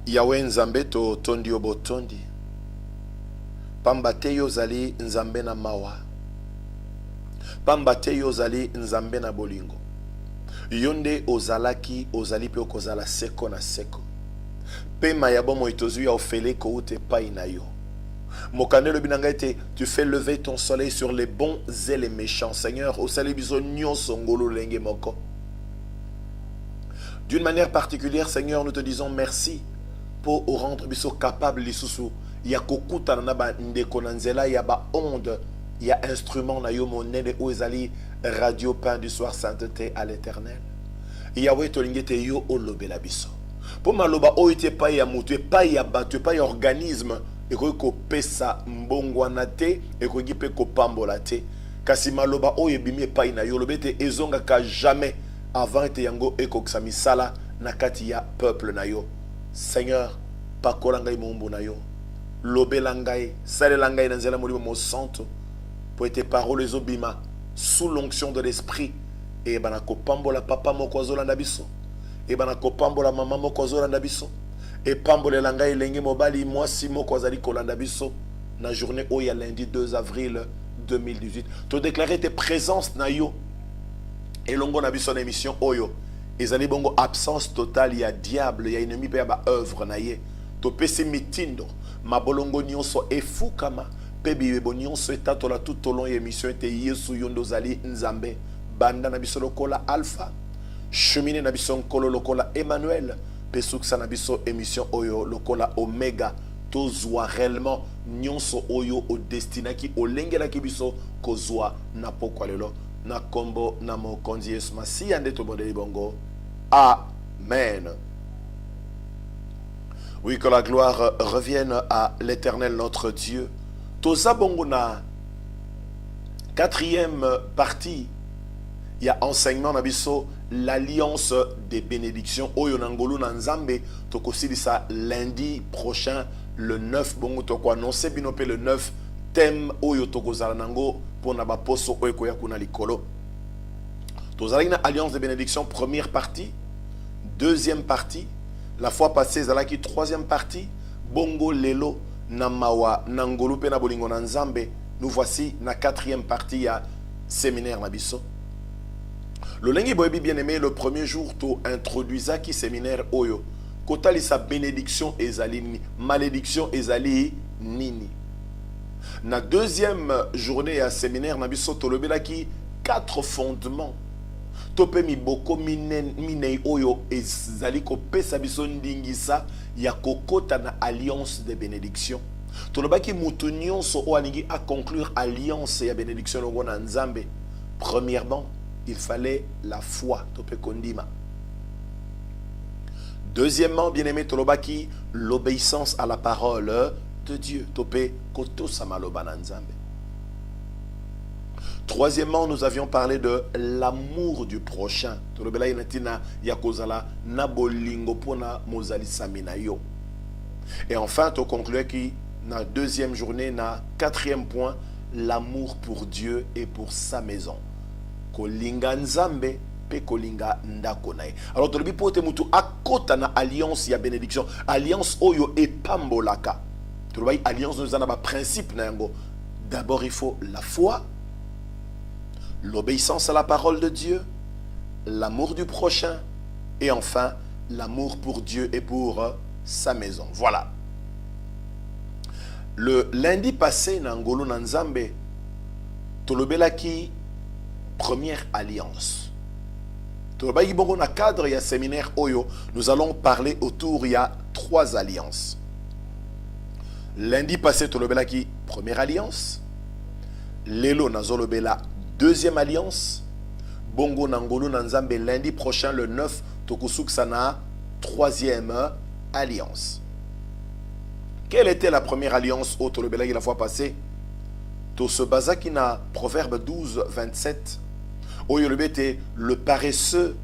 Yahweh nzambe to tondi obotondi. Pamba te yo zali nzambe na mawa. Pamba te yo zali nzambe na bolingo. Yonde ozalaki ozali pe okozala seko na seko. Pe mayabo mo itozu ya ofele ko ute pai na yo. Mokandelo binanga ete tu fais lever ton soleil sur les bons et les méchants. Seigneur, au sali biso nyonso ngolo lenge moko. D'une manière particulière, Seigneur, nous te disons merci pour rendre biso capable lisusu ya kokuta na ba ndeko na nzela ya ba onde ya instrument na yo monene ozali radio pain du soir sainteté à l'éternel. Yahweh tolingete yo olobela biso. Pour maloba oite pa ya mutu pa ya batu pa ya organisme et ko pesa mbongwana te et ko gipe ko pambola te. Kasi maloba oye bimi pa na yo lobete ezonga ka jamais avant te yango eko ksamisala na kati ya peuple na yo. Seigneur, pakola ngai mombo na yo. Lobela ngai, salela ngai na nzela molimo mo santo. Pour tes paroles obima sous l'onction de l'esprit et banako pambola papa moko azolanda biso. Et banako pambola maman moko azolanda biso. Et pambolela ngai lenge mobali mwasi moko azali kolanda biso na journée oya lundi 2 avril 2018. To déclarer tes présences na yo. Et longo na biso na émission oyo. Ezali bongo absence totale ya diable ya ennemi pe ya ba œuvre na ye. To pesi mitindo mabolongo nyonso efukama pe bibo nyonso etatola tout au long ya émission ete Yesu yondo zali nzambe banda na biso lokola alpha cheminer na biso nkolo lokola Emmanuel pe suksa na biso émission oyo lokola omega tozwa réellement nyonso oyo o destinaki olengela ki biso kozwa na pokwa lelo na kombo na mokonzi Yesu Masiya nde to bondeli bongo. Amen. Oui, que la gloire revienne à l'Éternel notre Dieu. Toza bongo na quatrième partie, il y a enseignement nabiso l'alliance des bénédictions. Oyo nangolo nanzambe tokosilisa lundi prochain le 9 bongo toko annoncer binope le 9 thème oyo tokozala nango pour na ba poso oyo koya kuna likolo. Tozala na alliance des bénédictions première partie, deuxième partie. La fois passée, zalaki troisième partie, bongo lelo namawa nangolo pe na bolingo nanzambe. Nous voici na quatrième partie ya séminaire nabiso. Le lengi boyebi bien aimé le premier jour to introduisa ki séminaire oyo. Kotali sa bénédiction ezali nini, malédiction ezali nini. Na deuxième journée ya séminaire nabiso to lobelaki 4 fondements. Tope mi boko minei oyo ezali ko pesa biso ndingisa ya kokota na alliance de bénédiction. Tolobaki mutu nyonso o alingi à conclure alliance ya bénédiction longo na nzambe. Premièrement, il fallait la foi, tope kondima. Deuxièmement, bien-aimé tolobaki l'obéissance à la parole de Dieu, tope koto samaloba na nzambe. Troisièmement, nous avions parlé de l'amour du prochain. Et enfin, tu concluais que dans la deuxième journée, dans le quatrième point, l'amour pour Dieu et pour sa maison. Kolinga nzambe pe kolinga ndakonae. Alors, tu as dit mutu akota na alliance ya bénédiction. Alliance oyo e pambolaka. Tu as dit alliance nous en a principe na yango. D'abord, il faut la foi, l'obéissance à la parole de Dieu, l'amour du prochain et enfin l'amour pour Dieu et pour sa maison. Voilà. Le lundi passé, Nangolo Nanzambe, Tolobelaki, première alliance. Tolobaki Bongo na cadre, il y a séminaire Oyo, nous allons parler autour, il y a 3 alliances. Lundi passé, Tolobelaki, première alliance. Lelo Nazolobela, deuxième alliance. Bongo Nangolo Nanzambe lundi prochain le 9 Tokusuk Sana, troisième alliance. Quelle était la première alliance au Tolobelagi la fois passée? Tosebazakina, Proverbe 12, 27. Oyolebete, le paresseux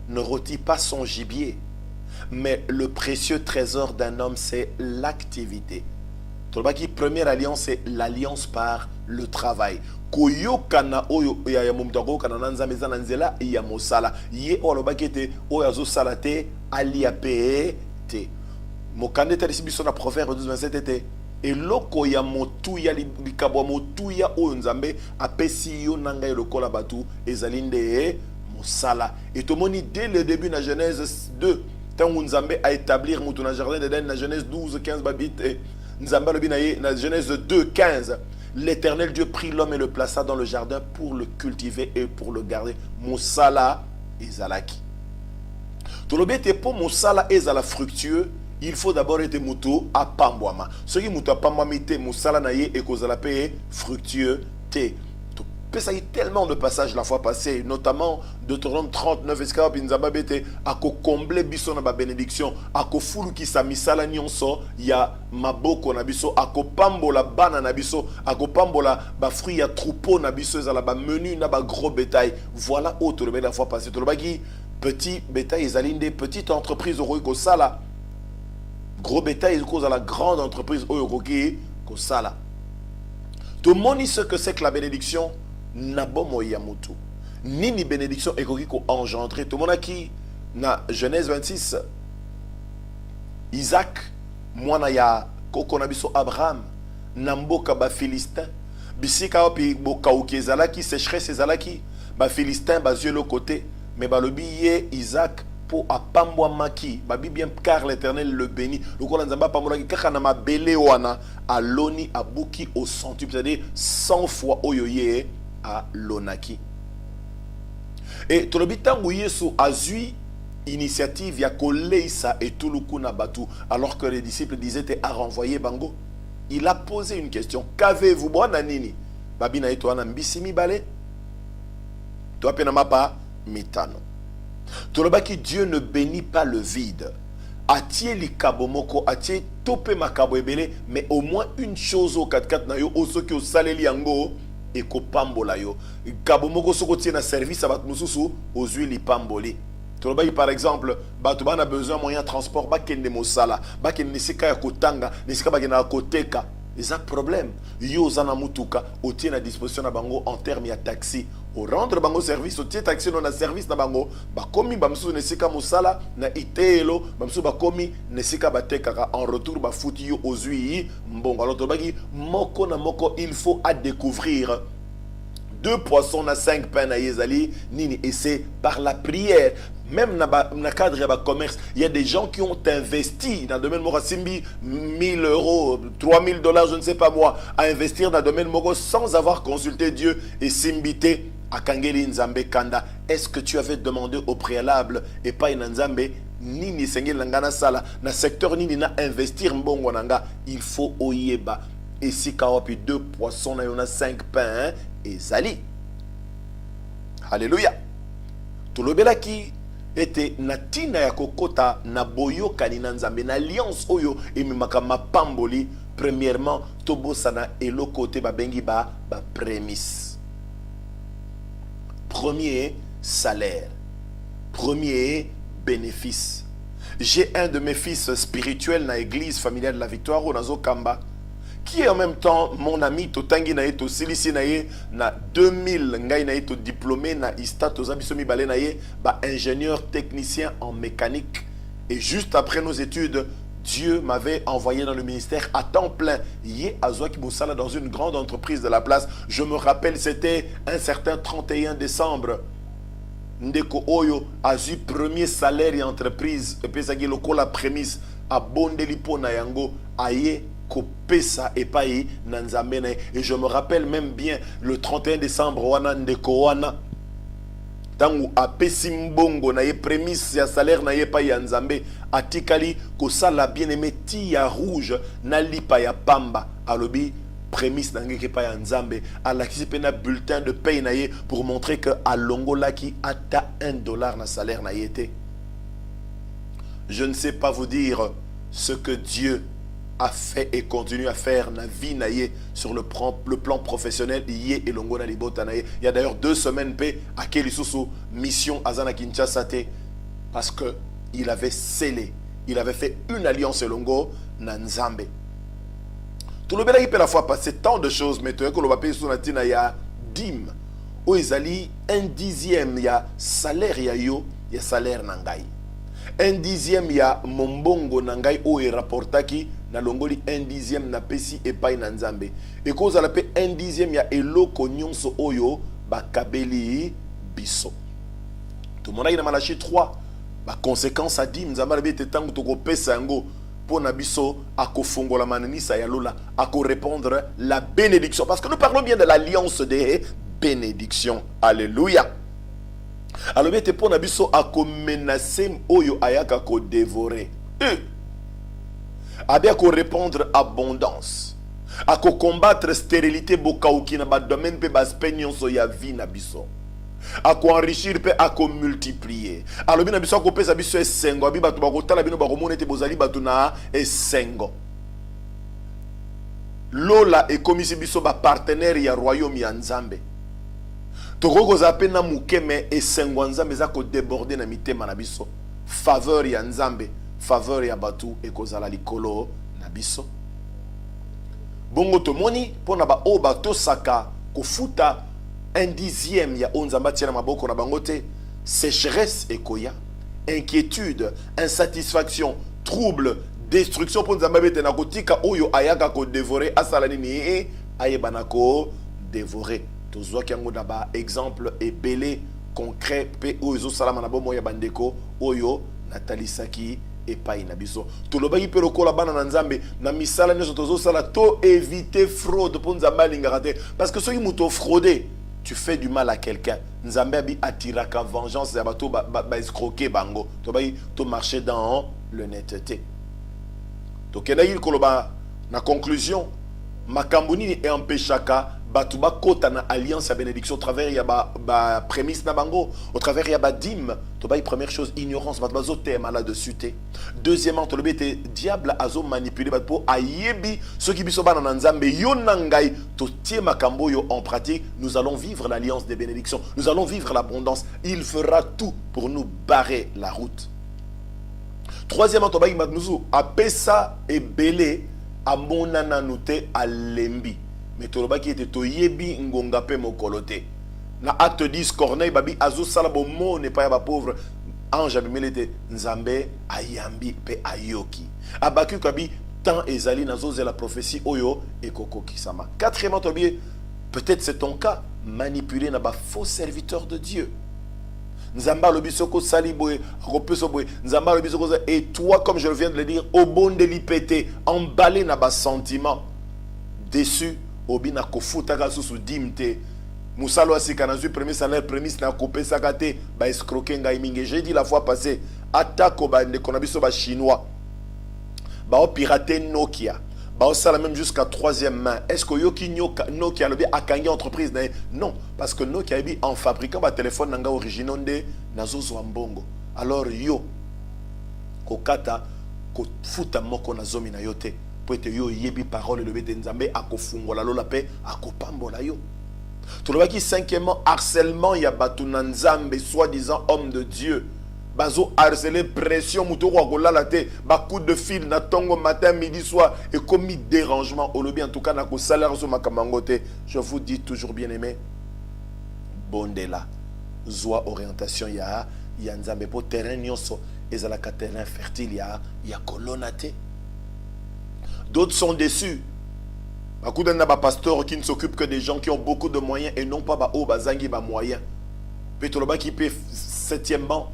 ne rôtit pas son gibier, mais le précieux trésor d'un homme, c'est l'activité. Tolobaki, première alliance, c'est l'alliance par le travail. Koyokana oyo ya mumtago kana nanza mezana nzela ya mosala ye olobaki te oyazo salate aliape te mokande tali biso na proverbe 12:27 était eloko ya motu ya likabwa motu ya oyo nzambe apesi yo nanga lokola batu ezali nde mosala. Et tomoni dès le début na Genèse 2 tango nzambe a établir mutu na jardin d'Éden na Genèse 12:15 babit nzambe lobi na ye na Genèse 2:15 l'Éternel Dieu prit l'homme et le plaça dans le jardin pour le cultiver et pour le garder. Mosala ezalaki. Tolobi ete po mosala ezala fructueux, il faut d'abord être mutu à pambwama. Ce qui mutu à pambwama te mosala na ye et kozala pe fructueux te. Ça y a tellement de passages la fois passée, notamment Deutéronome 39 escapes pinzamba bete ako combler biso na ba bénédiction ako fulu ki sa misala nyonso ya maboko na biso ako pambola bana na biso ako pambola ba fruit ya troupeau na biso ezala ba menu na ba gros bétail. Voilà autre la fois passée to baki petit bétail ezalinde petite entreprise oro ko sala gros bétail cause à la grande entreprise oro ko sala. Tout le monde ce que c'est que la bénédiction nabomo ya mutu nini bénédiction ekoki ko engendrer. Tout le monde qui na Genèse 26 Isaac mwana ya koko na biso Abraham na mboka ba Philistin bisika opi boka ukezalaki sécheresse ezalaki ba Philistin bazue le côté mais balobi ye Isaac pour apambwa maki babi bien car l'Éternel le bénit lokola nzamba pambola kaka na mabele wana aloni abuki au centuple, c'est-à-dire 100 fois oyoye à lonaki. Et tolobi tangu Yesu azui initiative ya koleisa et tuluku na batu alors que les disciples disaient à renvoyer bango. Il a posé une question. Qu'avez-vous bwana nini? Babi na eto ana mbisi mibale. Toi pena mapa mitano. Tolobaki Dieu ne bénit pas le vide. Atie li kabomoko atie tope makabo ebele mais au moins une chose au 4-4 na yo osoki o saleli yango et ko pambola yo. Kabomoko soko tie na service à bat mususu ozui li pamboli. Tolobaki par exemple bato bana besoin moyen de transport bakende mosala bakende nisika ya kotanga nisika bakenda koteka. Ils ont problème. Yo zana mutuka otie na disposition na bango en termes ya taxi. Au rendre bango service otie taxi non na service na bango bakomi bamsu nesika musala na itelo bamsu bakomi nesika batekaka en retour ba futi yo ozui mbongo. Alors tobaki moko na moko il faut à découvrir 2 poissons na 5 pains na yezali nini et c'est par la prière. Même dans le cadre de commerce, il y a des gens qui ont investi dans le domaine de Simbi 1000 euros, 3000 dollars, je ne sais pas moi, à investir dans le domaine Moko sans avoir consulté Dieu et Simbité à Kangeli Nzambe Kanda. Est-ce que tu avais demandé au préalable et pas in Nzambe Nini Sengel Nangana Sala, dans le secteur Nini na investir Mbongo Nanga, il faut oyeba. Et si Kawapi 2 poissons, on a 5 pains et Zali. Alléluia. Tout le belaki. Ete natina ya kokota na boyo kanina nzambe na alliance oyo emimaka mapamboli. Premièrement tobosana elokote babengi ba prémisse. Premier salaire, premier bénéfice. J'ai un de mes fils spirituels na église familiale de la Victoire au Nazo Kamba qui est en même temps mon ami totangi na yeto silisi na ye na 2000 ngai na yeto diplômé na ista tozabisomi balé na ye ba ingénieur technicien en mécanique. Et juste après nos études Dieu m'avait envoyé dans le ministère à temps plein. Yé Azwaki Boussala dans une grande entreprise de la place. Je me rappelle, c'était un certain 31 décembre. Ndeko Oyo a eu premier salaire et entreprise. Et puis ça la prémisse à Bondelipo na yango aye kopesa et pas nanzambe. Et je me rappelle même bien le 31 décembre wana ndeko wana. Tangu apesi mbongo na ye prémisse ya salaire na ye pa ya nzambe atikali ko sala bien-aimé ti ya rouge na lipa ya pamba alobi prémisse na ngeke pa ya nzambe alakisi pena bulletin de paye na ye pour montrer que alongola ki ata $1 na salaire na yete. Je ne sais pas vous dire ce que Dieu a fait et continue à faire na vie na ye sur le plan professionnel yé et longo na libota na ye. Il y a d'ailleurs 2 semaines pe à Kelisusu mission azana Kinshasa te parce que il avait scellé, il avait fait une alliance longo na Nzambe. Tout le bela qui peut la fois passer tant de choses mais tu que le papier sur na ya dim ou izali 1/10 ya salaire ya yo ya salaire nangai. un dixième ya mombongo nangai o e rapportaki na longoli un dixième na pesi epai na nzambe et cause la pe un dixième ya eloko nyonso oyo bakabeli biso tout le monde na Malachie 3 ba conséquence a dit nzambe be tetango to ko pesa yango pour biso ako fongola mananisa ya lola ako répondre la bénédiction parce que nous parlons bien de l'alliance des bénédictions. Alléluia. Alors bien pour biso ako menacer oyo ayaka ko dévorer. A bien ko répondre abondance. Ako combattre stérilité bokauki na ba domaine pe ba spegnon so ya vie na biso. Ako enrichir pe ako multiplier. Alors bien biso ako pesa biso esengo abi batu bakotala bino bakomona te bozali batu na esengo. Lola e komisi biso ba partenaire ya royaume ya Nzambe. Toko zape na mukeme esengo Nzambe za ko déborder na mitema na biso. Faveur ya Nzambe, faveur ya batu e kozala likolo na biso. Bongo tomoni pona ba o bato saka kofuta un dixième ya onzamba tia na maboko na bangote sécheresse ekoya inquiétude insatisfaction trouble destruction pour nzamba bete na kotika oyo ayaka ko dévorer asala nini ayebana ko dévorer tozwa kiango na ba exemple ebele concret pe oyo salama na bomo ya bandeko oyo natalisaki epai na biso tolobaki pe lokola bana na nzambe na misala nyonso tozosala to éviter fraude pour nzamba alingaka te parce que soki muto frauder tu fais du mal à quelqu'un. Nzambe bi atiraka vengeance ya bato ba escroquer bango. To ba to marcher dans l'honnêteté. To kenayi koloba na conclusion makambuni ni empêchaka batu ba kota na alliance à bénédiction au travers ya ba prémisse na bango, au travers ya ba dîme. To ba première chose ignorance batu bazo thème là dessus té. Deuxièmement to le bete diable azo manipuler batu po ayebi ceux qui biso bana na nzambe yo nangai to tie makambo yo en pratique, nous allons vivre l'alliance des bénédictions. Nous allons vivre l'abondance. Il fera tout pour nous barrer la route. Troisièmement to ba imagnuzu apesa et belé amonana nute alembi. Mais toloba qui était toyebi ngonga pe mokolote. Na acte 10 Corneille babi azo salabo mo ne pas ba pauvre ange abimele nzambe ayambi pe ayoki. Abaku kabi tant ezali nazo la prophétie oyo ekoko kisama. Quatrièmement tobi peut-être c'est ton cas manipulé na ba faux serviteur de Dieu. Nzamba lobisoko saliboé ropesoboé nzamba lobisoko et toi comme je viens de le dire au bon de l'ipété emballé na ba sentiment déçu obina kofutaka susu dimte musalo asika na zui premier salaire prémisse na kopé sakate ba escroquer ngai mingi. J'ai dit la fois passée attaque ba ndeko na biso ba chinois ba o pirater Nokia ba o sala même jusqu'à troisième main. Est-ce que yoki Nokia lobi akangi entreprise na non parce que Nokia bi en fabriquant ba téléphone nanga original de nazozo mbongo. Alors yo kokata ko futa moko na zomi na yote pour être yo yebi parole le bete nzambe akofungola lola pe akopambola yo. Tout le qui cinquièmement harcèlement ya batu na nzambe soi-disant homme de Dieu. Bazo harceler pression muto ko kola la te ba coup de fil na tongo matin midi soir et commis dérangement au lobby en tout cas na ko salaire so makamangote. Je vous dis toujours bien aimé bondela zoa orientation ya nzambe po terrain nyonso ezala ka terrain fertile ya kolonate. D'autres sont déçus. Beaucoup de pasteurs qui ne s'occupent que des gens qui ont beaucoup de moyens et non pas bazangi ba moyens. Petoloba qui paie septièmement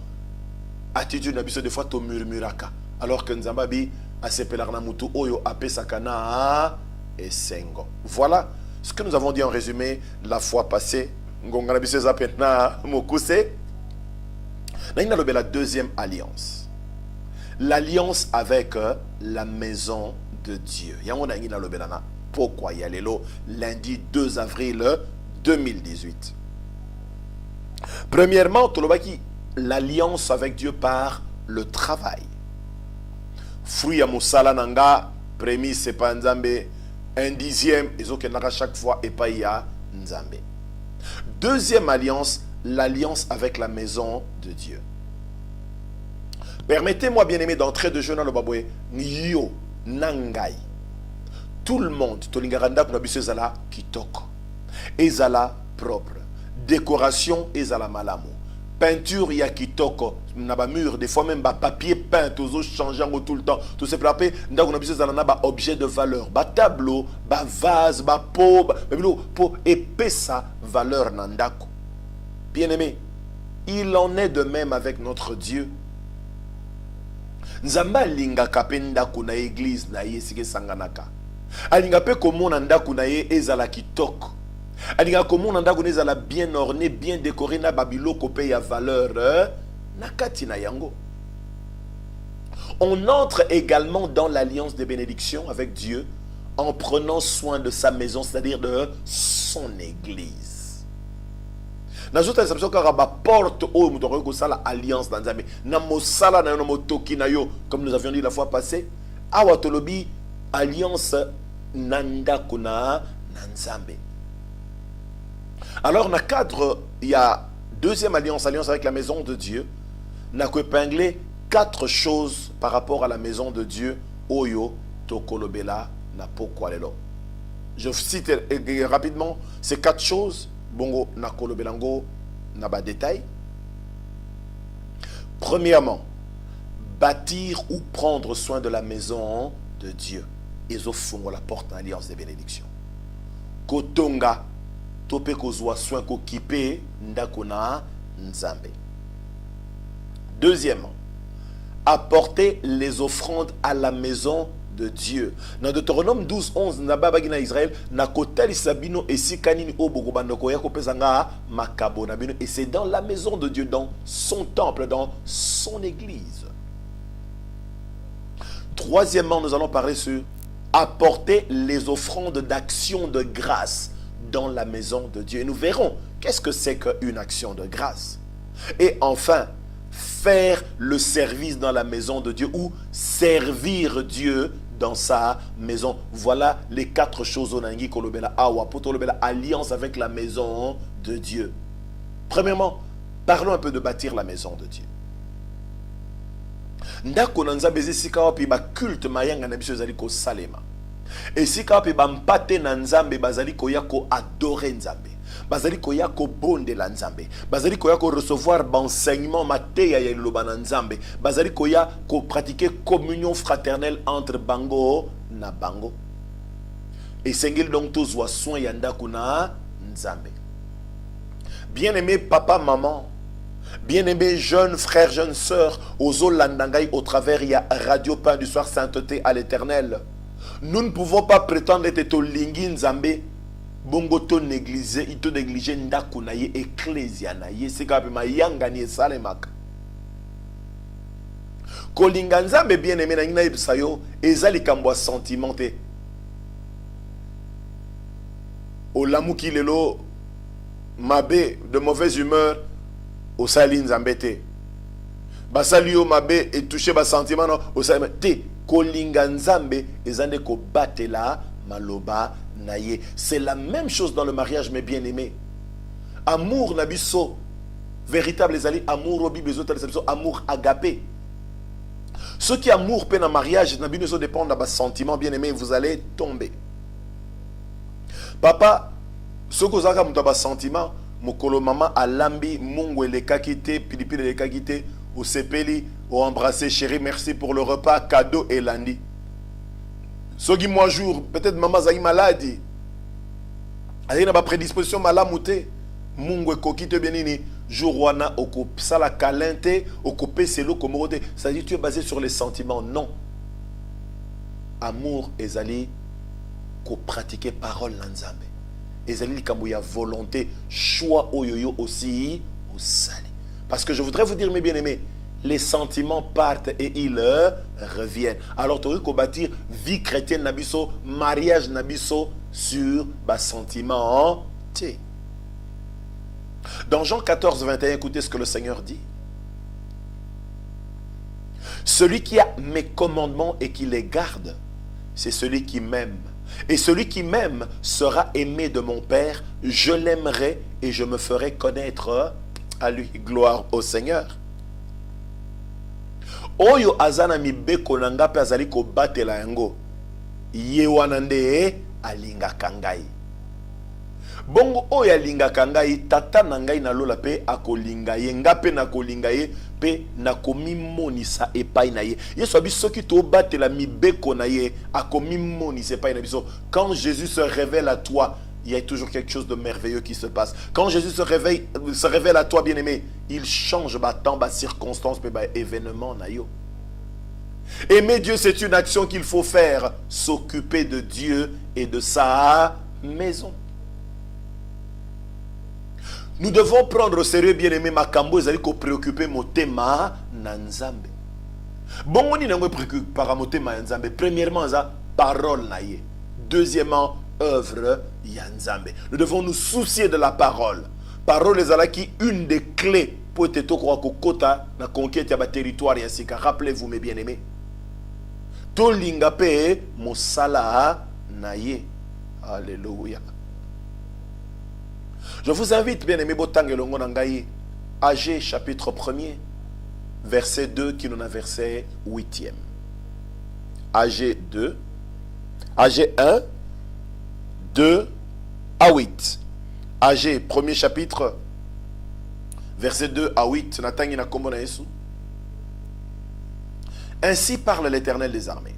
attitude na biso des fois to murmuraka alors que nzamba bi asepelar na mutu oyo apesakana et sengo. Voilà ce que nous avons dit en résumé la fois passée. Ngonga na biso za pentna mokuse. Na ina lobe la deuxième alliance. L'alliance avec la maison de Dieu. Yangona ina lobe lana. Pourquoi y aller lundi 2 avril 2018. Premièrement, tolobaki l'alliance avec Dieu par le travail. Fruit ya musala nanga, prémisse c'est pas nzambe, un dixième, et zo kenaka chaque fois et pas ya nzambe. Deuxième alliance, l'alliance avec la maison de Dieu. Permettez-moi bien aimé d'entrer de jeu dans le baboué, niyo nangai. Tout le monde, tolingaranda pour biso ezala kitoko, ezala propre, décoration ezala malamu, peinture ya kitoko na ba mur, des fois même ba papier peint toujours changeant tout le temps, tout se plaper ndako na biso za na ba objet de valeur, ba tableau, ba vase, ba pot, ba pour épaissa valeur na ndako. Bien-aimé, il en est de même avec notre Dieu. Nzamba alingaka pe ndako na église na ye sike sanganaka. Alinga pe komona ndako na ye ezala kitoko. Alinga komona ndako na ezala bien orné, bien décoré na babiloko pe ya valeur na kati na yango. On entre également dans l'alliance des bénédictions avec Dieu en prenant soin de sa maison, c'est-à-dire de son église. Nazota exception car ba porte au mutoro ko sala alliance dans Nzambe. Na mosala na yo motoki na yo, comme nous avions dit la fois passée, awa tolobi alliance nanda kuna Nzambe. Alors, dans le cadre, il y a deuxième alliance, alliance avec la maison de Dieu. N'a que épinglé 4 choses par rapport à la maison de Dieu. Oyo, tokolobela, na pokwalelo. Je cite rapidement ces 4 choses. Bongo, na kolobelango, na ba détail. Premièrement, bâtir ou prendre soin de la maison de Dieu. Ezofungo la porte d'alliance des bénédictions. Kotonga, tope kozwa soin ko kipe ndako na Nzambe. Deuxièmement, apporter les offrandes à la maison de Dieu. Dans Deutéronome 12, 11, na Israël, na kotali sabino esikanini obogo bandoko ya kopesanga makabo na bino, et c'est dans la maison de Dieu, dans son temple, dans son église. Troisièmement, nous allons parler sur apporter les offrandes d'action de grâce dans la maison de Dieu. Et nous verrons qu'est-ce que c'est qu'une action de grâce. Et enfin, faire le service dans la maison de Dieu ou servir Dieu dans sa maison. Voilà les 4 choses onangi kolobela awa potolobela alliance avec la maison de Dieu. Premièrement, parlons un peu de bâtir la maison de Dieu. Ndako na Nzambe sika wapi ba culte mayanga na biso ezali ko salema. Et sika wapi ba mpate na Nzambe bazali ko yako adorer Nzambe. Bazali ko yako bonde la Nzambe. Bazali ko yako recevoir enseignement mateya ya loba na Nzambe. Bazali ko ya ko pratiquer communion fraternelle entre bango na bango. Et sengeli donc tozwa soin ya ndako na Nzambe. Bien-aimé papa, maman, bien-aimés jeunes frères, jeunes sœurs, aux Olandangaï au travers, il y a Radio Pain du Soir, sainteté à l'éternel. Nous ne pouvons pas prétendre être au Lingi Nzambe, bongo to négliger, ito négliger ndaku na ye, ecclesia na ye, c'est quand même yanga ni salemaka. Kolinga Nzambe bien-aimé na ngina ibisayo, ezali kambwa sentimenté. Au lamuki lelo, mabe, de mauvaise humeur, au sali Nzambe te. Basali yo mabe et touché bas sentiment non au sali te kolinga Nzambe ezande ko batela maloba naye. C'est la même chose dans le mariage mes bien-aimés. Amour nabiso véritable ezali amour au Bible amour agapé. Ce qui amour peine en mariage nabiso dépend de bas sentiment bien-aimé, vous allez tomber. Papa ce que vous avez bas sentiment mokolo mama alambi mungu elekakite pilipili elekakite au sepeli au embrasser chérie merci pour le repas cadeau et landi soki moi jour peut-être maman zai maladie ali na ba prédisposition malamute mungu ekokite benini jour wana okopsala kalente okopeselo komorote, ça dit tu es basé sur les sentiments. Non, amour ezali ko pratiquer parole na Nzambe. Ezali likambo ya volonté, choix oyoyo aussi au sali. Parce que je voudrais vous dire mes bien-aimés, les sentiments partent et ils reviennent. Alors tu aurais bâtir vie chrétienne nabiso, mariage nabiso sur bas sentiments. Dans Jean 14, 21, écoutez ce que le Seigneur dit. Celui qui a mes commandements et qui les garde, c'est celui qui m'aime. Et celui qui m'aime sera aimé de mon Père. Je l'aimerai et je me ferai connaître à lui. Gloire au Seigneur. Oyo azana mi beko nanga pe azali ko batela yango. Ye wanande alinga kangai. Bongo oya linga kangai tata na ngai na lola pe akolinga ye nga pe na kolinga ye pe na komimonisa epai na ye. Yesu abi soki to batela mibeko na ye akomimonisa epai na biso. Quand Jésus se révèle à toi, il y a toujours quelque chose de merveilleux qui se passe. Quand Jésus se révèle à toi, bien-aimé, il change temps, circonstance, événement na yo. Aimer Dieu, c'est une action qu'il faut faire. S'occuper de Dieu et de sa maison. Nous devons prendre au sérieux, bien-aimé, makambo ezali ko préoccuper motema na Nzambe. Bongo ni nango préoccupe par motema na Nzambe. Premièrement, ça parole na ye. Deuxièmement, œuvre ya Nzambe. Nous devons nous soucier de la parole. Parole ezalaki une des clés pour te toko kota na conquête ya ba territoire ya sika. Rappelez-vous mes bien-aimés. To linga pe mosala na ye. Alléluia. Je vous invite, bien-aimé, Agé, chapitre 1er, verset 2, qui nous a verset 8e. Agé 2, Agé 1, 2 à 8. Agé, premier chapitre, verset 2 à 8. Ainsi parle l'Éternel des armées.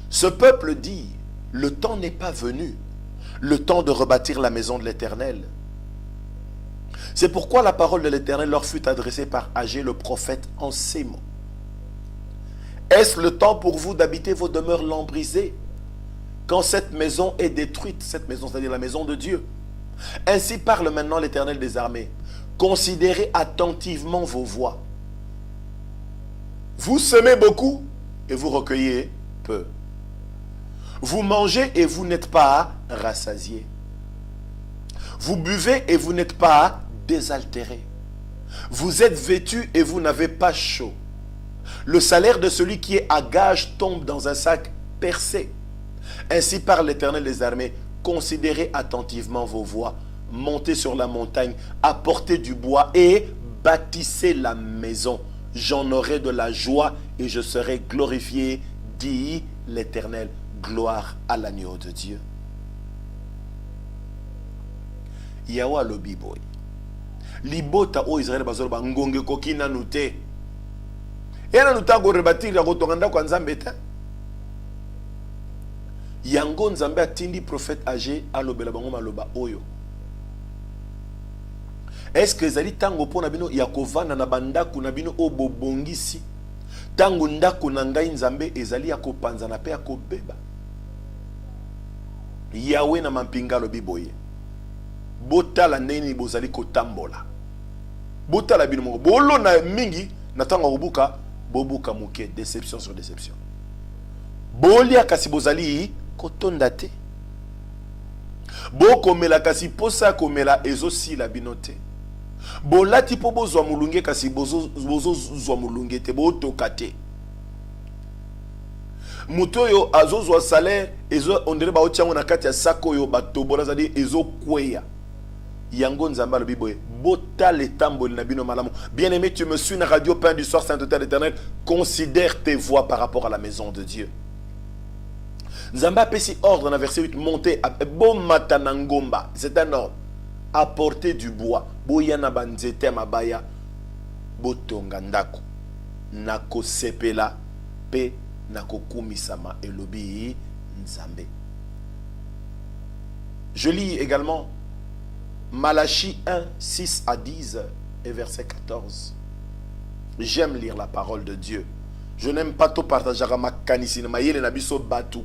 Ce peuple dit, le temps n'est pas venu, le temps de rebâtir la maison de l'Éternel. C'est pourquoi la parole de l'Éternel leur fut adressée par Agé le prophète en ces mots. Est-ce le temps pour vous d'habiter vos demeures lambrisées quand cette maison est détruite, cette maison, c'est-à-dire la maison de Dieu? Ainsi parle maintenant l'Éternel des armées. Considérez attentivement vos voies. Vous semez beaucoup et vous recueillez peu. Vous mangez et vous n'êtes pas rassasiés. Vous buvez et vous n'êtes pas désaltérés. Vous êtes vêtus et vous n'avez pas chaud. Le salaire de celui qui est à gage tombe dans un sac percé. Ainsi parle l'Éternel des armées. Considérez attentivement vos voies. Montez sur la montagne, apportez du bois et bâtissez la maison. J'en aurai de la joie et je serai glorifié, dit l'Éternel. Gloire à l'agneau de Dieu. Yawa lobi boy. Libota o Israël bazolo ba ngonge kokina nute. Yana nuta go rebatir ya gotonganda kwa Nzambe ta. Yango Nzambe atindi prophète Agé alobela bango maloba oyo. Est-ce que zali tango pona bino yakovana na bandaku na bino o bobongisi? Tango ndako na ngai Nzambe ezali ya kopanza na pe ya kobeba. Yahweh na mampinga lobi boye. Botala neni bozali kotambola. Botala bino moko. Bolo na mingi na tango obuka bobuka muke, déception sur déception. Bolia kasi bozali kotonda te. Bo komela kasi posa komela ezosi la binote. Bolati po bozwa mulunge kasi bozo zwa mulunge te bo tokate. Mutoyo azozwa salaire ezo ondere ba otiango na kati ya sako yo batobola zadi ezo kweya. Yango Nzamba le biboye. Bota le tambol na bino malamu. Bien-aimé, tu me suis na radio Pain du soir Sainteté l'Éternel. Considère tes voies par rapport à la maison de Dieu. Nzamba pesi ordre dans verset 8. Montez bon matanangomba. C'est un ordre. Apporter du bois. Boyana banzete mabaya. Botonga ndako. Nako sepela. Pe nako kumisama elobi Nzambe. Je lis également Malachie 1, 6 à 10 et verset 14. J'aime lire la parole de Dieu. Je n'aime pas tout partager ma canisine.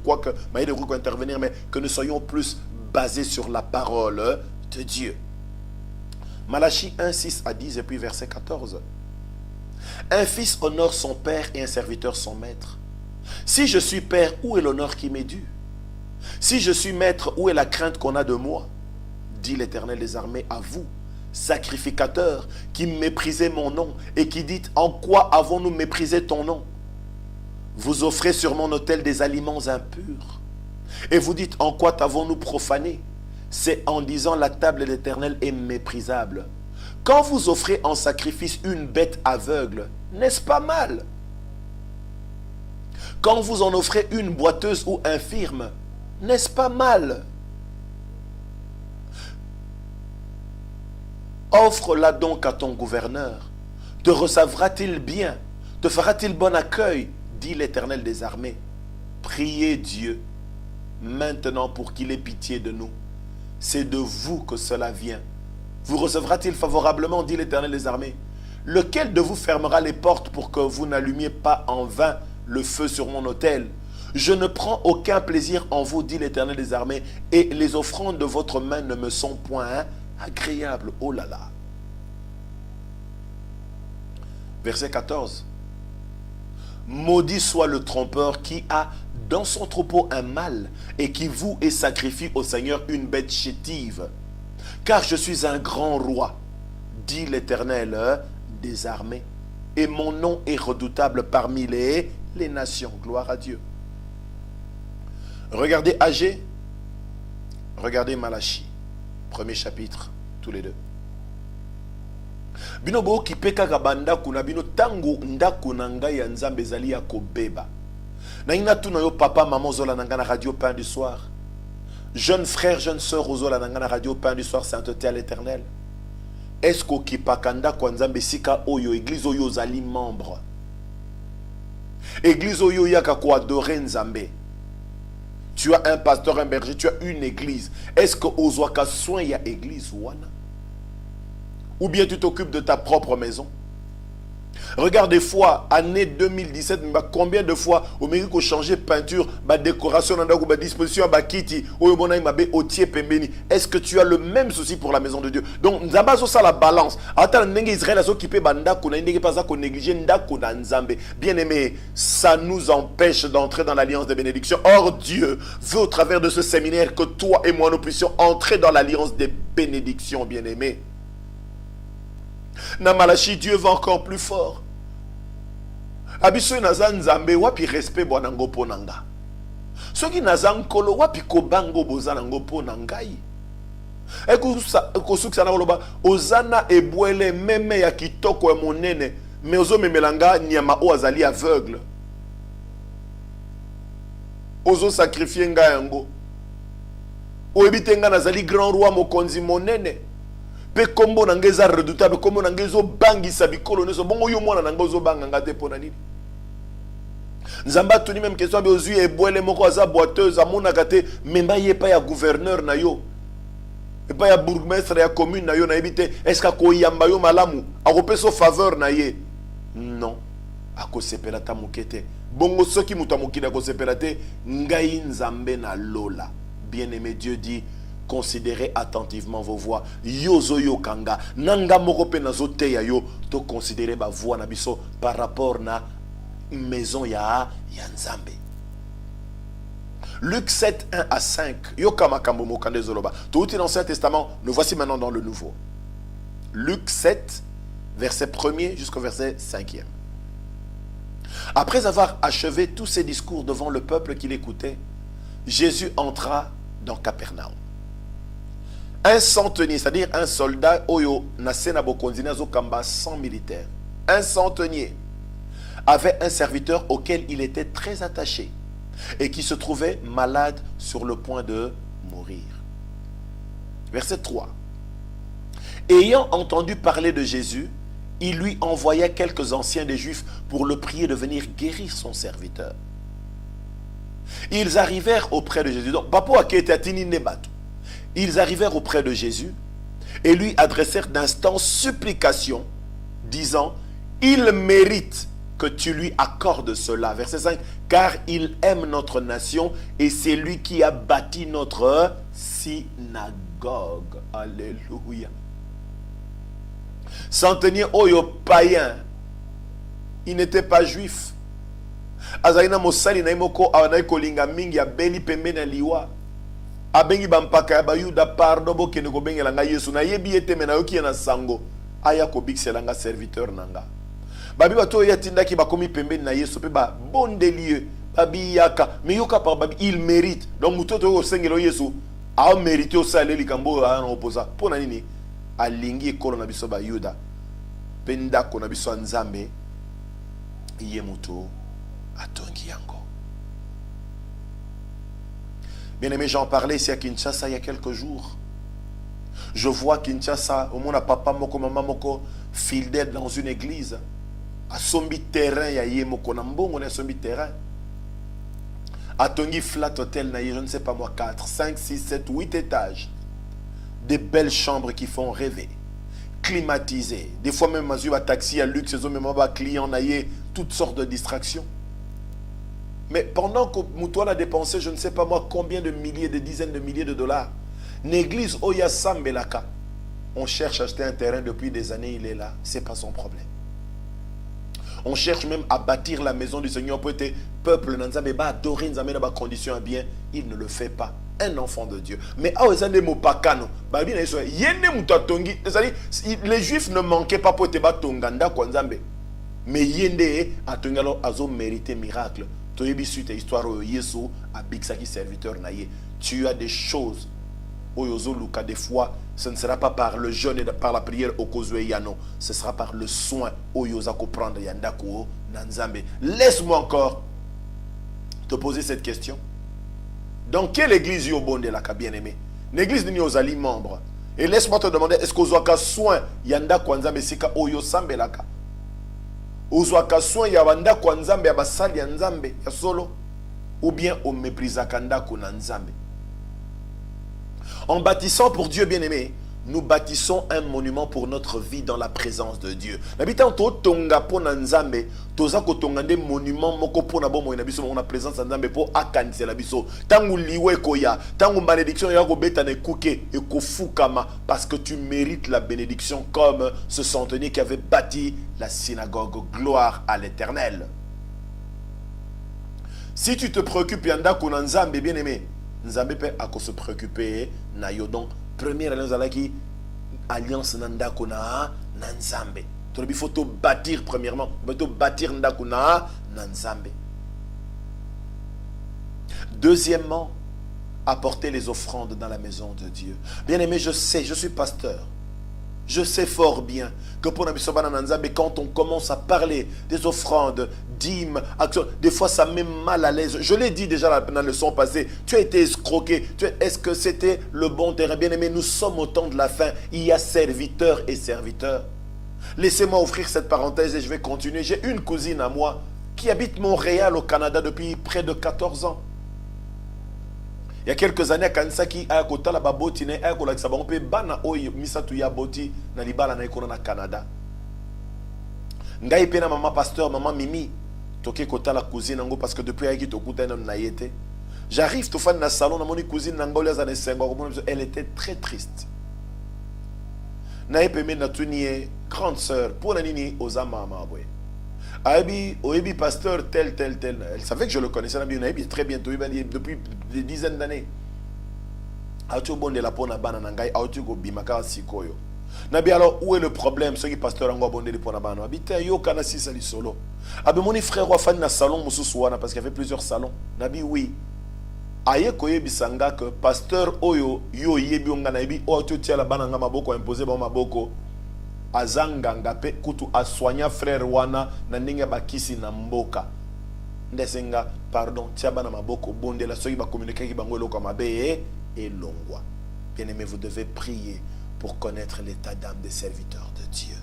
Quoique, intervenir, mais que nous soyons plus basés sur la parole de Dieu. Malachie 1, 6 à 10 et puis verset 14. Un fils honore son père et un serviteur son maître. Si je suis père, où est l'honneur qui m'est dû? Si je suis maître, où est la crainte qu'on a de moi? Dit l'Éternel des armées à vous, sacrificateurs, qui méprisez mon nom et qui dites, en quoi avons-nous méprisé ton nom? Vous offrez sur mon autel des aliments impurs. Et vous dites, en quoi t'avons-nous profané? C'est en disant, la table de l'Éternel est méprisable. Quand vous offrez en sacrifice une bête aveugle, n'est-ce pas mal? Quand vous en offrez une boiteuse ou infirme, n'est-ce pas mal? Offre-la donc à ton gouverneur. Te recevra-t-il bien? Te fera-t-il bon accueil? Dit l'Éternel des armées. Priez Dieu maintenant pour qu'il ait pitié de nous. C'est de vous que cela vient. Vous recevra-t-il favorablement, dit l'Éternel des armées? Lequel de vous fermera les portes pour que vous n'allumiez pas en vain le feu sur mon autel? Je ne prends aucun plaisir en vous, dit l'Éternel des armées, et les offrandes de votre main ne me sont point agréables. Oh là là. Verset 14. Maudit soit le trompeur qui a dans son troupeau un mâle et qui voue et sacrifie au Seigneur une bête chétive. Car je suis un grand roi, dit l'Éternel des armées, et mon nom est redoutable parmi les nations. Gloire à Dieu. Regardez Agé, regardez Malachie, premier chapitre, tous les deux. Bino bo kipeka kabanda kuna bino tango ndako na ngai ya nzambe ezali ya kobeba. Na ina tuna yo papa maman zola na ngana radio pain du soir. Jeune frère, jeune sœur ozola na ngana radio pain du soir, sainteté à l'Éternel. Est-ce que kipaka ndako nzambe sika oyo église oyo zali membre? Église oyo yaka ko adorer nzambe. Tu as un pasteur, un berger, tu as une église. Est-ce que ozwaka soin ya église wana? Ou bien tu t'occupes de ta propre maison? Regarde des fois, année 2017, combien de fois au mérite qu'on changeait peinture, décoration, disposition, kiti, est-ce que tu as le même souci pour la maison de Dieu? Donc, nous avons ça la balance. Bien aimé, ça nous empêche d'entrer dans l'alliance des bénédictions. Or, Dieu veut au travers de ce séminaire que toi et moi nous puissions entrer dans l'alliance des bénédictions, bien aimé. Na Malachi, Dieu va encore plus fort. Abiso nazan nzambe wapi respect bwanango ponanga. Soki nazan kolo wapi kobango bozanango ponangai. Eko suksa na koloba ozana ebwele meme ya kitoko ya monene mais ozo memelanga nyama o azali aveugle. Ozo sacrifier nga yango. Oebitenga nazali grand roi mokonzi monene. Pe kombo nangeza redoutable kombo nangezo bangi sabikolo neso bongo yo mwana nangozo banga ngate pona nini. Nzamba tuni même question abe ozui ebwele moko aza boiteuse amona kate memba yepa ya gouverneur na yo. Epa ya bourgmestre ya commune na yo na ebite est-ce ko yamba yo malamu akopeso faveur na ye? Non. Akosepela ta mukete. Bongo soki muta mukida akosepela te ngai nzambe na lola. Bien-aimé, Dieu dit considérez attentivement vos voix. Yozo yo kanga. Nanga moko pe nazo te ya yo. To considérer ba voix na biso par rapport na maison ya nzambe. Luc 7, 1 à 5. Yo kama kambo mokande zoloba. Tout est dans l'Ancien Testament. Nous voici maintenant dans le Nouveau. Luc 7, verset 1er jusqu'au verset 5e. Après avoir achevé tous ses discours devant le peuple qui l'écoutait, Jésus entra dans Capernaum. Un centenier, c'est-à-dire un soldat, oyo nasena bokonzina zo kamba 100 militaires. Un centenier avait un serviteur auquel il était très attaché et qui se trouvait malade sur le point de mourir. Verset 3. Ayant entendu parler de Jésus, il lui envoya quelques anciens des Juifs pour le prier de venir guérir son serviteur. Ils arrivèrent auprès de Jésus. Donc, ils arrivèrent auprès de Jésus et lui adressèrent d'instances supplications, disant, il mérite que tu lui accordes cela. Verset 5, car il aime notre nation et c'est lui qui a bâti notre synagogue. Alléluia. Centenier oyo païen, il n'était pas juif. Azaina mosali na imoko awanai kolinga mingi ya beli pembe na liwa. Abengi bampaka ya bayuda pardo bo kene ko bengela nga Yesu na yebi ete mena yoki na sango. Aya ko bixela nga serviteur nanga. Babi bato ya tindaki bakomi pembe na Yesu pe ba bondelieu. Babi yaka mais yoka par babi il mérite. Donc mutoto ko sengelo Yesu a mérité o sale likambo a oposa. Pona nini? Alingi ekolo na biso bayuda. Penda ko na biso nzambe iye muto atongi yango. Bien-aimé, j'en parlais ici à Kinshasa il y a quelques jours. Je vois Kinshasa, au moins papa moko, maman moko, fidèle dans une église. A sombi terrain, ya yé moko nambongo na sombi terrain. A tongi flat hotel na je ne sais pas moi, 4, 5, 6, 7, 8 étages. Des belles chambres qui font rêver. Climatisées. Des fois même, un taxi à luxe, même un client na yé, toutes sortes de distractions. Mais pendant que Moutoua a dépensé, je ne sais pas moi, combien de milliers, de dizaines de milliers de dollars. L'église Oya Sambelaka. On cherche à acheter un terrain depuis des années, il est là. Ce n'est pas son problème. On cherche même à bâtir la maison du Seigneur pour être peuple, adorer, dans des conditions à bien. Il ne le fait pas. Un enfant de Dieu. Mais les Juifs ne manquaient pas pour te battre. Mais Yende a mérité miracle. Tu as des choses. Des fois, ce ne sera pas par le jeûne et par la prière au Kozwe Yano. Ce sera par le soin au Yozako prendre Yandako Nanzambe. Laisse-moi encore te poser cette question. Dans quelle église Yobonde la bien-aimé? L'église de Nyozali membre. Et laisse-moi te demander, est-ce qu'Ozwaka soin Yandako Nzambe Sika Oyo Sambe Laka? Ozwaka soin Yawanda Kwanzambe Abasali Nzambe ya solo? Ou bien au méprisaka Ndako Nanzambe? En bâtissant pour Dieu bien-aimé, nous bâtissons un monument pour notre vie dans la présence de Dieu. L'habitant tonga pona nzambe, toza ko tonga des monuments moko pona bomo na biso na présence nzambe po akanise la biso. Tangu liwe koya, tangu malédiction ya ko beta ne kuke e ko fukama parce que tu mérites la bénédiction comme ce centenier qui avait bâti la synagogue. Gloire à l'Éternel. Si tu te préoccupes yanda ko nzambe bien-aimé, Nzambe peut se préoccuper na yo. Donc première alliance nandako na Nzambe. Il faut bâtir premièrement, il faut bâtir ndako na Nzambe. Deuxièmement, apporter les offrandes dans la maison de Dieu. Bien-aimé, je sais, je suis pasteur. Je sais fort bien que pour Nzambe, quand on commence à parler des offrandes, dîmes, actions, des fois ça met mal à l'aise. Je l'ai dit déjà dans la leçon passée, tu as été escroqué. Est-ce que c'était le bon terrain? Bien aimé, nous sommes au temps de la fin. Il y a serviteurs et serviteurs. Laissez-moi offrir cette parenthèse et je vais continuer. J'ai une cousine à moi qui habite Montréal au Canada depuis près de 14 ans. Il y a quelques années, Kansaki a kota la baboti ne a kola kisabon pe bana oy misatu ya boti na libala na ikona na Canada. Ngai pena maman pasteur, maman Mimi, toke kota la cousine ngo parce que depuis ayaki tokuta na yete. J'arrive tout fan na salon na moni cousine nangolia za ne sengo, elle était très triste. Na epeme na tunie grande sœur pour la nini ozama mabwe. Oebi pasteur tel. Elle savait que je le connaissais très bien depuis des dizaines d'années. Alors où est le problème? Ce qui pasteur ango bonde le pona bana. Habite yo kana si sali solo. Abe moni frère wa fan na salon mususuana parce qu'il y avait plusieurs salons. Nabi oui. Aye koye bisanga que pasteur oyo yo yebi onga na yebi o to tia la bana nga maboko imposer ba maboko. Azanganga pe kutu aswanya frère wana na ndenge bakisi na mboka ndesenga pardon tiaba na maboko bonde la soki ba communiquer ki bango eloko mabe et longwa. Bien-aimé, vous devez prier pour connaître l'état d'âme des serviteurs de Dieu.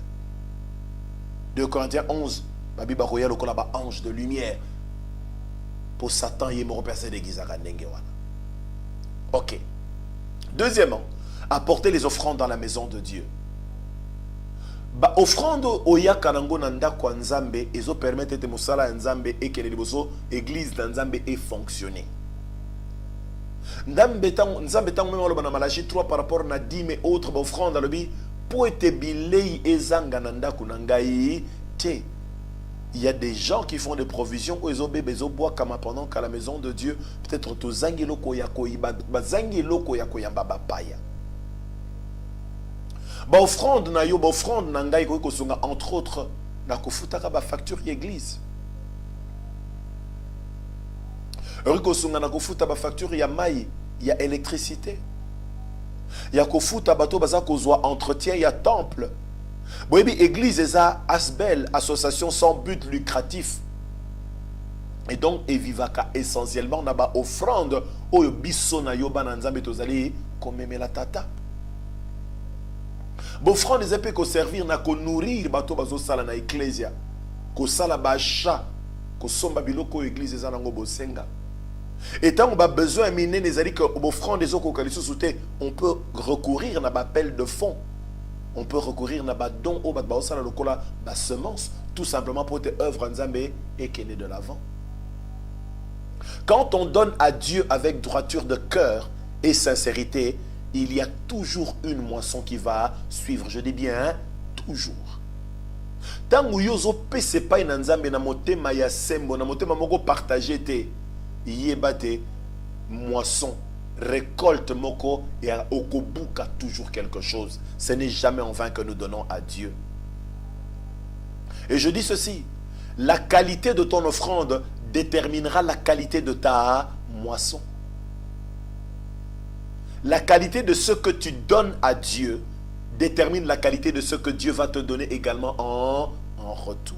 2 Corinthiens 11 babi ba royal lokola ba ange de lumière pour Satan yé mo percer des gizaka ndenge wana. OK. Deuxièmement, apporter les offrandes dans la maison de Dieu. Ba offrande oya kanango nanda kwa nzambe ezo permettre te musala nzambe ekele liboso église de nzambe et fonctionner. Nzambe tango même loba na Malachie 3 par rapport na dîme et autres offrandes dans le bi pour être bilei ezanga nanda kunangai te. Il y a des gens qui font des provisions aux bébés bezo bois comme pendant qu'à la maison de Dieu peut-être to zangelo ko yakoyi ba zangelo ko yakoya baba paya. Ba offrande na yo, ba offrande na ngai ko songa entre autres na kofutaka ba facture l'église. Riko songa na kofuta ba facture ya mai, ya électricité. Ya kofuta bato baza kozwa entretien ya temple. Boyebi église eza asbel, association sans but lucratif. Et donc evivaka essentiellement na ba offrande oyo biso na yo bana nzambe tozali komemela tata. Bofrande eza pe ko servir na ko nourrir bato bazo sala na ecclesia. Ko sala ba cha, ko somba biloko église eza nango bosenga. Et tant on a besoin miner les alliés que bofrande des autres on peut recourir à l'appel de fonds. On peut recourir à don au basala lokola ba semence tout simplement pour te œuvre en Zambé et qu'elle est de l'avant. Quand on donne à Dieu avec droiture de cœur et sincérité, il y a toujours une moisson qui va suivre. Je dis bien, hein, toujours. Tant que yozo pese pa na Nzambe na motema ya sembo na motema moko partager te yebate moisson récolte moko et okobuka toujours quelque chose. Ce n'est jamais en vain que nous donnons à Dieu. Et je dis ceci, la qualité de ton offrande déterminera la qualité de ta moisson. La qualité de ce que tu donnes à Dieu détermine la qualité de ce que Dieu va te donner également en retour.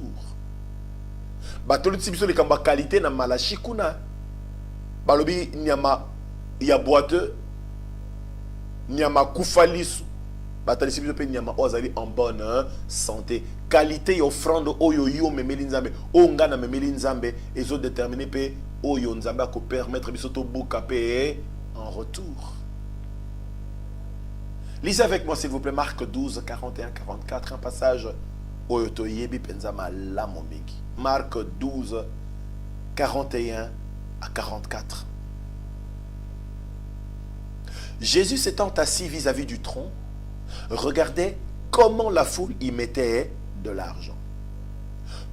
Batolu tsibiso le kamba qualité na malachi kuna. Balobi nyama ya boiteux, nyama kufalisu. Batali tsibiso pe nyama ozali en bonne santé. Qualité et offrande oyo yo memeli nzambe, o ngana memeli nzambe ezo déterminer pe oyo nzambe ko permettre biso to buka pe en retour. Lisez avec moi s'il vous plaît Marc 12, 41, 44, un passage oyoto yebi penzama la momiki. Marc 12, 41 à 44. Jésus s'étant assis vis-à-vis du tronc, regardait comment la foule y mettait de l'argent.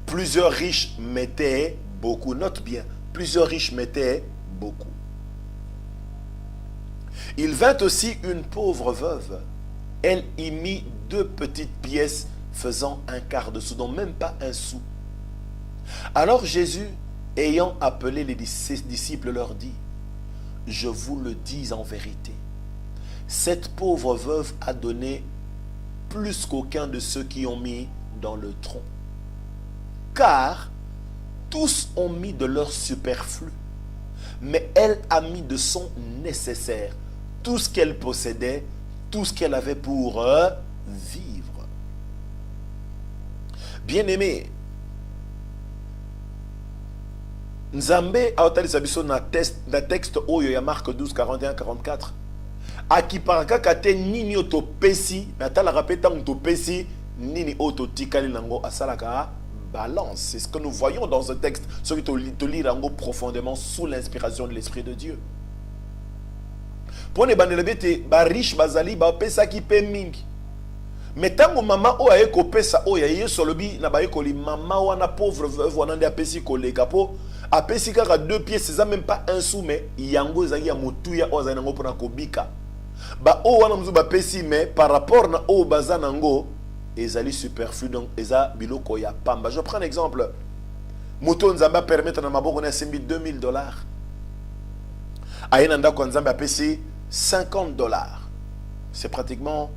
Plusieurs riches mettaient beaucoup. Note bien, plusieurs riches mettaient beaucoup. Il vint aussi une pauvre veuve. Elle y mit 2 petites pièces faisant un quart de sou, donc même pas un sou. Alors Jésus, ayant appelé ses disciples, leur dit, « Je vous le dis en vérité, cette pauvre veuve a donné plus qu'aucun de ceux qui ont mis dans le tronc. Car tous ont mis de leur superflu, mais elle a mis de son nécessaire, tout ce qu'elle possédait, tout ce qu'elle avait pour vivre. » Bien-aimé, Nzambe a otalisa biso na texte oyo ya Marc 12, 41, 44. Akiparaka kate nini oto pesi, na tala rapeta to pesi, nini oto tikali nango asalaka balance. C'est ce que nous voyons dans ce texte. Ce qui te lire profondément sous l'inspiration de l'Esprit de Dieu. Pour les banelebete, ba riche bazali, ba pesa ki pe mingi. Mais tant que maman o aye ko pesa o ya yeso lobi na ba ekoli mama wana pauvre veuve wana nde apesi ko lega po apesi kaka 2 pièces, c'est même pas un sou mais yango ezali ya motuya o azali nango pona kobika. Ba o wana mzu ba pesi mais par rapport na o baza nango ezali superflu donc eza biloko ya pamba. Je prends un exemple. Moto nzamba permettre na maboko na sembi $2000. Ayena ndako nzamba apesi $50. C'est pratiquement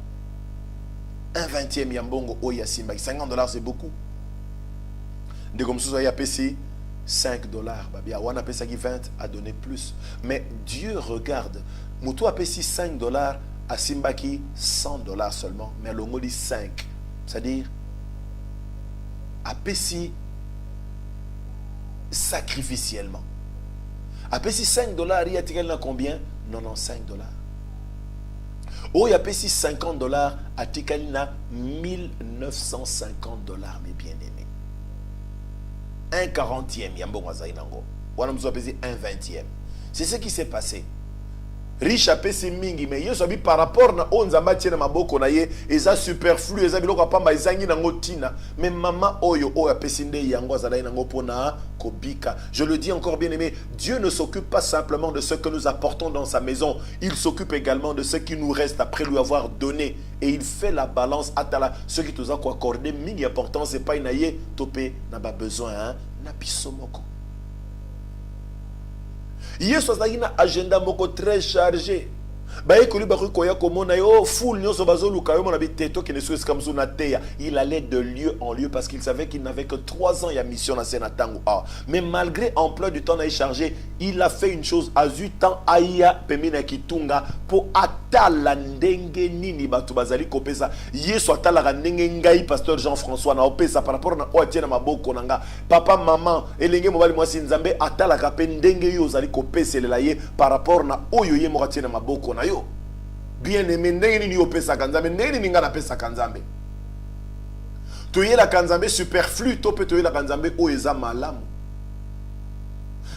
un 20e yambongo o ya simba. $50 c'est beaucoup. De comme ça, il y a payé $5. Babia, on a payé 20 à donner plus. Mais Dieu regarde. Moutou a payé $5 à Simbaki $100 seulement. Mais le mot dit 5. C'est-à-dire, a payé sacrificiellement. A payé $5, il y a combien? $95. Oh, il y a payé $50 à Tikalina, $1950, mes bien-aimés. Un 40e, Yambo Mazainango. On a payé un 20e. C'est ce qui s'est passé. Riche a payé mingi, mais il y a par rapport à Onzamba Tiena Maboko Naye, et ça superflu, et ça biloko pamba izangi nango tina. Mais maman Oyo a payé nde yango azalai nango pona kobika. Je le dis encore bien aimé, Dieu ne s'occupe pas simplement de ce que nous apportons dans sa maison, il s'occupe également de ce qui nous reste après lui avoir donné. Et il fait la balance à ce qui nous a accordé, mingi important, c'est pas inaye, topé, n'a pas besoin, hein, n'a pisomoko. Yesu a une agenda moko très chargé. Il allait de lieu en lieu parce qu'il savait qu'il n'avait que 3 ans et à mission à Sénatango. Mais malgré emploi du temps chargé, il a fait une chose. Azu temps aya pemina kitunga pour atala ndenge nini batu bazali kopesa. Yeso atala ndenge ngai pasteur Jean-François na opesa par rapport na oatiena maboko nanga. Papa maman elenge mobali mwasi nzambe atala kape ndenge yo zali kopeselela ye par rapport na oyo ye moatiena maboko na yo. Bien aimé, ndenge yo pesa kanzambe, ndenge ninga na pesa kanzambe. Toye la kanzambe superflu, to pe toye la kanzambe oeza malamu.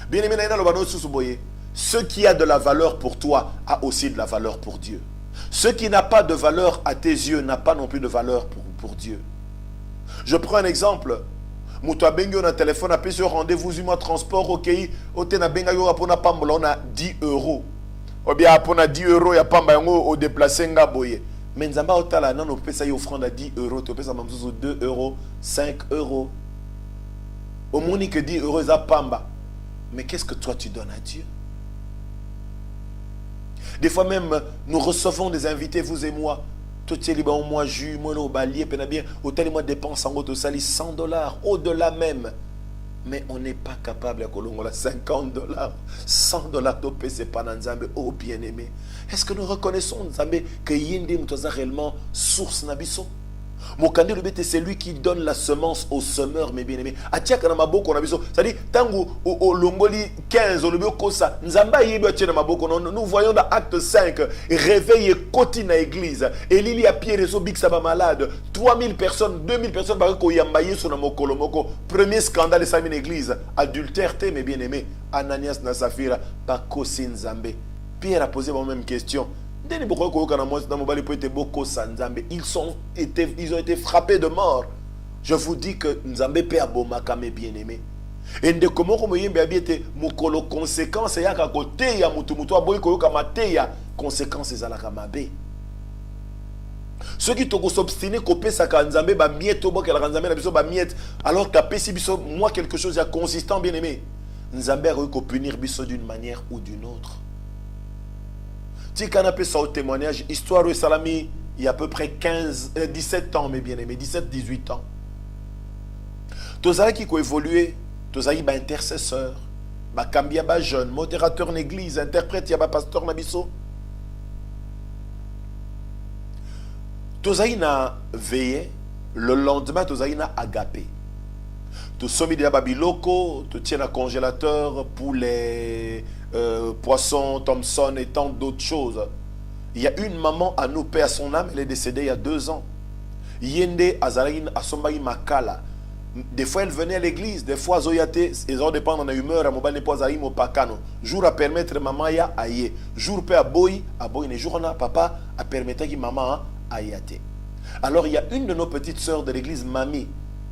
Bien aimé, naina lobano susuboye. Ce qui a de la valeur pour toi a aussi de la valeur pour Dieu. Ce qui n'a pas de valeur à tes yeux n'a pas non plus de valeur pour Dieu. Je prends un exemple. Moutou bengi on a téléphone, appelé sur rendez-vous, moi transport, ok, otena benga yo apona pambola, on a 10 euros. Ou bien on a 10 euros, il y a pas au déplacé nga boye. Mais nzamba otala non on peut ça y offrande à 10 euros, tu peux ça même 2 euros, 5 euros. Au moins que 10 euros ça pamba. Mais qu'est-ce que toi tu donnes à Dieu? Des fois même nous recevons des invités vous et moi. Tout est libre moi jus, moi au balier, peine bien, hôtel moi dépense en gros sali $100, au-delà même. Mais on n'est pas capable à Colongola $50, $100 topé c'est pas Nzambe, oh bien-aimé. Est-ce que nous reconnaissons Nzambe que Yindi Moutoza réellement source Nabiso? Mokande le bête c'est lui qui donne la semence au semeur, mes bien-aimés. Atiaka na maboko na biso. C'est-à-dire tango au longoli 15 au lobio kosa. Nzamba yibo atia na maboko. Nous voyons dans acte 5 réveil et côté na église. Et Lili a Pierre et Big Saba malade. 3000 personnes, 2000 personnes par ko yambaye sur na mokolo moko. Premier scandale de sa église. Adultère mes bien-aimés. Ananias na Safira pa kosi Nzambe. Pierre a posé la même question. Ils ont été frappés de mort. Je vous dis que Nzambe pe abomaka mes bien-aimés. Et de comment comme yembe abiete mukolo conséquence ya ka côté ya mutu mutu aboyi ko yoka mateya conséquence ezalaka mabe. Ceux qui toko s'obstiner ko pesa ka Nzambe ba mieto bo kala Nzambe na biso ba miette alors que pesi biso moi quelque chose ya consistant bien-aimé. Nzambe a ko punir biso d'une manière ou d'une autre. Si on appelle ça au témoignage, histoire de Salami, il y a à peu près 17 ans, mes bien-aimés, 17-18 ans. Tozala qui a évolué, Tozala qui intercesseur, Kambia ba jeune, modérateur en église, interprète, il y a pasteur Nabiso. Tozala na veillé, le lendemain, Tozala na agapé. Tu sommes de Babiloko, tu tiens un congélateur pour les poissons, Thomson et tant d'autres choses. Il y a une maman à nous, paix à son âme, elle est décédée il y a 2 ans. Yende Azaraïn Asombaï Makala. Des fois elle venait à l'église, des fois Zoyate, ils ont dépendre de l'humeur, à Mobile Pozaïm au Pakano. Jour à permettre maman ya aïe. Jour à boy ne jour na papa à permettre que maman aïate. Alors il y a une de nos petites sœurs de l'église, Mamie.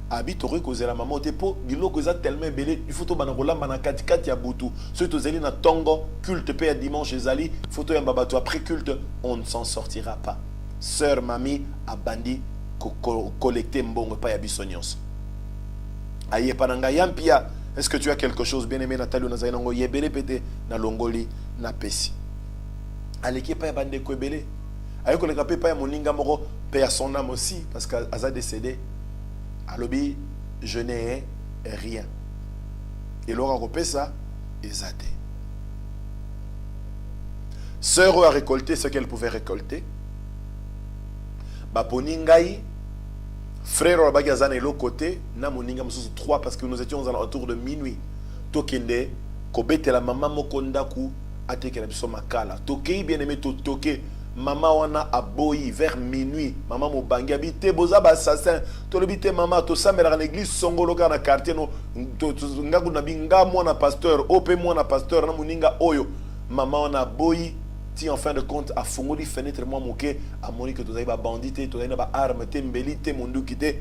Habite au cause la maman tepo biloko za tellement belé il faut to banakola bana katikati ya butu surtout zeli na tongo culte pe dimanche ezali photo ya babato après culte on ne s'en sortira pas. Sœur Mamie a bandi collecter mbongo pa ya bisonyos aye pananga yampia. Est-ce que tu as quelque chose bien aimé Nathalie na zainango yebele pété na longoli na pesi aleki pa ya bande ko belé aye ko le kapé pa ya moninga moko pe à son âme aussi parce qu'elle a décédé. Alobi, je n'ai rien. Et l'aura repé ça, exaté. Sœur a récolté ce qu'elle pouvait récolter. Baponingai, frère Rabagazan et l'autre côté, na moninga moussou 3 parce que nous étions autour de minuit. Tokende, kobete la maman mokondaku, ateke la biso makala. Tokei bien aimé toke. Maman wana aboyi vers minuit. Maman mobangi habite boza ba assassin. To lebite maman to samela na église songolo kana quartier no ngaku na binga mwana pasteur, ope mwana pasteur na muninga oyo. Maman wana aboyi ti en fin de compte a fongoli fenêtre moi moké a moni que to zai ba bandité, to zai na ba arme te mbeli te munduki te.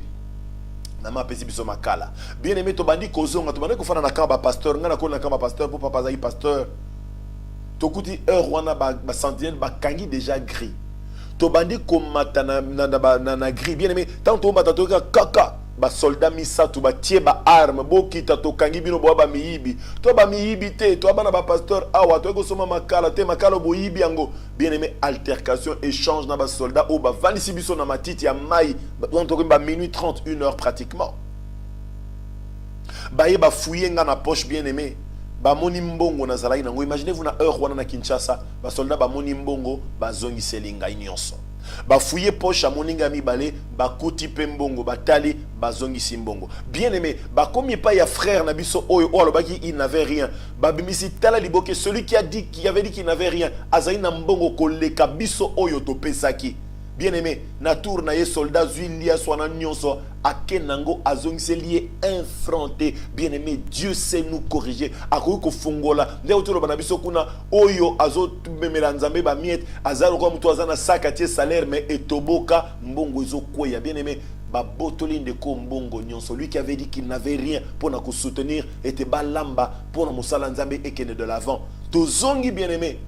Maman pesi biso makala. Bien aimé to bandi kozonga to bandi ko fana na kamba pasteur, ngana ko na kamba pasteur pour papa zai pasteur. Tokuti heure wana ba sentinelle ba kangi déjà gris. To bandi komata na gris bien aimé tant to bata to kaka ba soldat misatu ba tie ba arme bokita to kangi bino bo ba miyibi to ba miyibi te to bana ba pasteur awa to ko soma makala te makala bo yibi yango. Bien aimé, altercation échange na ba soldat o ba vanisi biso na matiti ya mai ba minuit 30 1 heure pratiquement. Ba ye ba fouiller nga na poche bien aimé. Ba moni mbongo na zalai nango. Imaginez-vous na heure wana na Kinshasa ba soldat ba moni mbongo ba zongi selinga nyonso. Ba fouiller poche à moninga mibale, ba kuti pembongo, ba tali, ba zongi simbongo. Bien aimé, ba combien pas ya frère nabiso oyo o alobaki il n'avait rien. Ba bimisi tala liboke celui qui avait dit qu'il n'avait rien. Azai na mbongo koleka biso oyo to pesaki. Bien aimé, na tour na ye soldat zuilia swana nyonso akenango azongise lié infronté. Bien aimé, Dieu sait nous corriger. Akoyo ko fungola. Nde otolo banabiso kuna oyo azo memela nzambe ba miet azalo kwa mtu azana sakatie salaire mais etoboka mbongo ezo koya. Bien aimé, ba botoli ndeko mbongo nyonso lui qui avait dit qu'il n'avait rien pour na ko soutenir était balamba pour na musala nzambe ekene de l'avant. Tozongi bien aimé.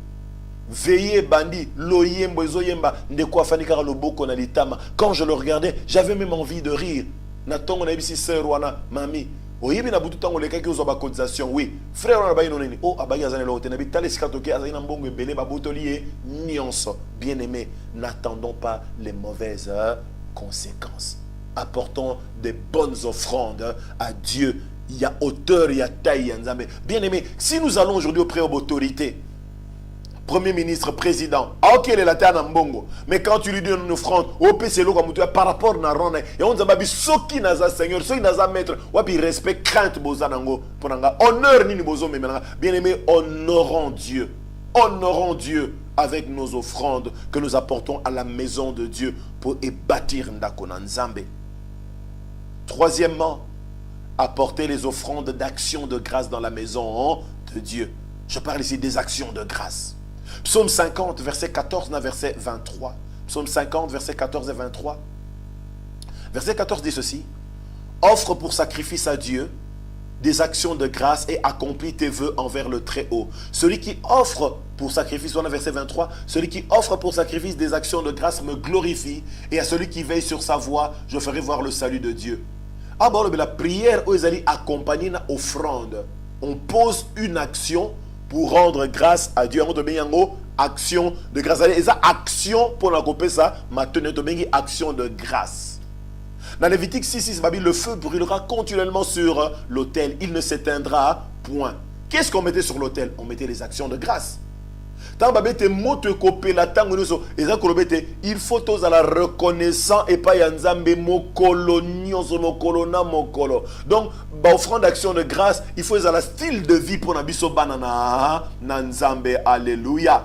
Veillez bandi, loyembo ezoyemba, ndeko afani kara loboko na litama. Quand je le regardais, j'avais même envie de rire. Natongo na ibisi sœur wana, mami. Oyebi na butu tango leka ki ozo ba cotisation. Oui, frère wana ba inoneni. Oh abagi azane lo tenabi tale sikatoke azana mbongo ebele ba botolié nyonso. Bien aimé, n'attendons pas les mauvaises conséquences. Apportons des bonnes offrandes à Dieu. Il y a hauteur, il y a taille, bien aimé, si nous allons aujourd'hui auprès de l'autorité, Premier ministre, président, ok, il est la terre mbongo. Mais quand tu lui donnes une offrande, au PC, par rapport à Ron, et on dit, ce qui n'a pas Seigneur, ce qui n'a pas maître, ou respect, crainte, bozanango, honneur, ni bozo, mais bien aimé, honorons Dieu. Honorons Dieu avec nos offrandes que nous apportons à la maison de Dieu pour bâtir Ndakona Nzambe. Troisièmement, apporter les offrandes d'action de grâce dans la maison de Dieu. Je parle ici des actions de grâce. Psaume 50, verset 14 à verset 23. Psaume 50, verset 14 et 23. Verset 14 dit ceci. Offre pour sacrifice à Dieu des actions de grâce et accomplis tes vœux envers le Très-Haut. Celui qui offre pour sacrifice, on a verset 23, celui qui offre pour sacrifice des actions de grâce me glorifie, et à celui qui veille sur sa voie, je ferai voir le salut de Dieu. Ah bon, la prière, ils allaient accompagner une offrande. On pose une action pour rendre grâce à Dieu. Action de grâce. Et ça, action pour l'accompagner ça, maintenant, action de grâce. Dans Lévitique 6, le feu brûlera continuellement sur l'autel. Il ne s'éteindra point. Qu'est-ce qu'on mettait sur l'autel? On mettait les actions de grâce. Il faut tous à la reconnaissance et pas yanzambe mokolo nyonso mokolo na mokolo. Donc, offrande d'action de grâce, il faut à la style de vie pour nabiso banana nanzambe. Alléluia.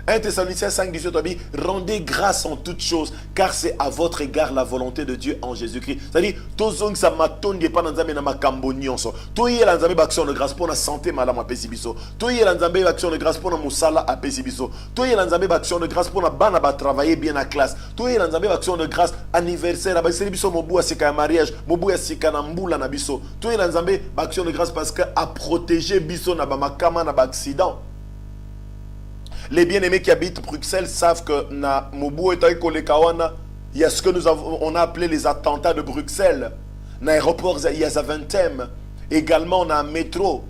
1 Thessaloniciens 5, 18, rendez grâce en toutes choses, car c'est à votre égard la volonté de Dieu en Jésus-Christ. C'est-à-dire, tous ça m'attendait pas dans na makambo nyonso. Tout y est l'anzambe action de grâce pour la santé madame à pesibiso. Tout y est l'anzambe action de grâce pour la musala à pesibiso. Tout y est l'anzambe action de grâce pour la bana ba travailler bien à classe. Tout y est l'anzambe action de grâce anniversaire ba biso mobu asika mariage, mobu asika na mbula na biso. Tout y est l'anzambe action de grâce parce que à protéger biso na ba makama na ba accident. Les bien-aimés qui habitent Bruxelles savent que na Mobu et Kolekawana, il y a ce que on a appelé les attentats de Bruxelles. Dans l'aéroport, il y a Zaventem. Également, on a un métro.